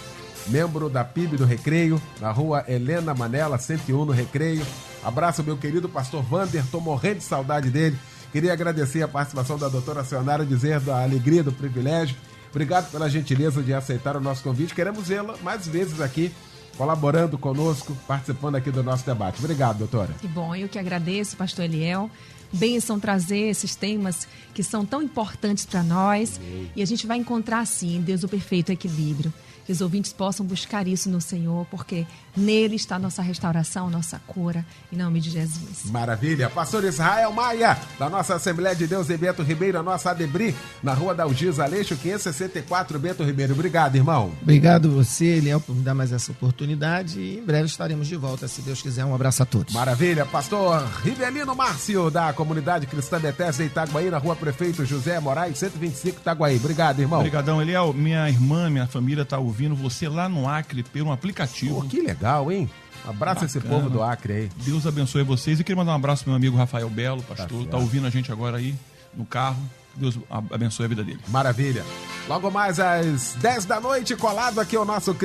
membro da PIB do Recreio, na rua Helena Manela, 101 no Recreio. Abraço, meu querido pastor Wander, tô morrendo de saudade dele. Queria agradecer a participação da doutora Sayonara, dizer da alegria, do privilégio. Obrigado pela gentileza de aceitar o nosso convite. Queremos vê-la mais vezes aqui, colaborando conosco, participando aqui do nosso debate. Obrigado, doutora. Que bom, eu que agradeço, pastor Eliel. Bênção trazer esses temas que são tão importantes para nós. E a gente vai encontrar, sim, em Deus o perfeito equilíbrio. Que os ouvintes possam buscar isso no Senhor, porque nele está a nossa restauração, nossa cura, em nome de Jesus. Maravilha. Pastor Israel Maia, da nossa Assembleia de Deus em Bento Ribeiro, a nossa ADEBRI, na rua da Algiz Aleixo, 564, Bento Ribeiro. Obrigado, irmão. Obrigado você, Eliel, por me dar mais essa oportunidade, e em breve estaremos de volta, se Deus quiser. Um abraço a todos. Maravilha. Pastor Rivelino Márcio, da Comunidade Cristã Bethesda, Itaguaí, na rua Prefeito José Moraes, 125, Itaguaí. Obrigado, irmão. Obrigadão, Eliel. Minha irmã, minha família está ouvindo você lá no Acre pelo aplicativo. Pô, que legal, hein? Abraço esse povo do Acre aí. Deus abençoe vocês. E queria mandar um abraço pro meu amigo Rafael Belo, pastor. Tá ouvindo a gente agora aí no carro. Deus abençoe a vida dele. Maravilha. Logo mais às 10 da noite, colado aqui o nosso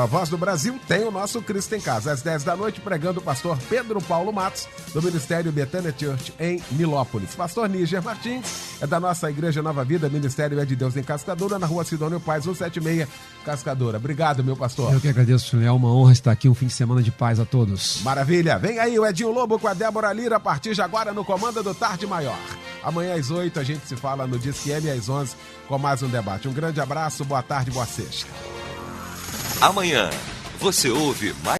Voz do Brasil, tem o nosso Cristo em Casa. Às 10 da noite, pregando o pastor Pedro Paulo Matos, do Ministério Betânia Church, em Nilópolis. Pastor Níger Martins é da nossa Igreja Nova Vida, Ministério é de Deus em Cascadura, na rua Sidônio Paz, 176, Cascadura. Obrigado, meu pastor. Eu que agradeço, é uma honra estar aqui, um fim de semana de paz a todos. Maravilha. Vem aí o Edinho Lobo com a Débora Lira, a partir de agora no Comando do Tarde Maior. Amanhã às 8 a gente se fala no Disque M, às 11 com mais um debate. Um grande abraço, boa tarde, boa sexta. Amanhã você ouve mais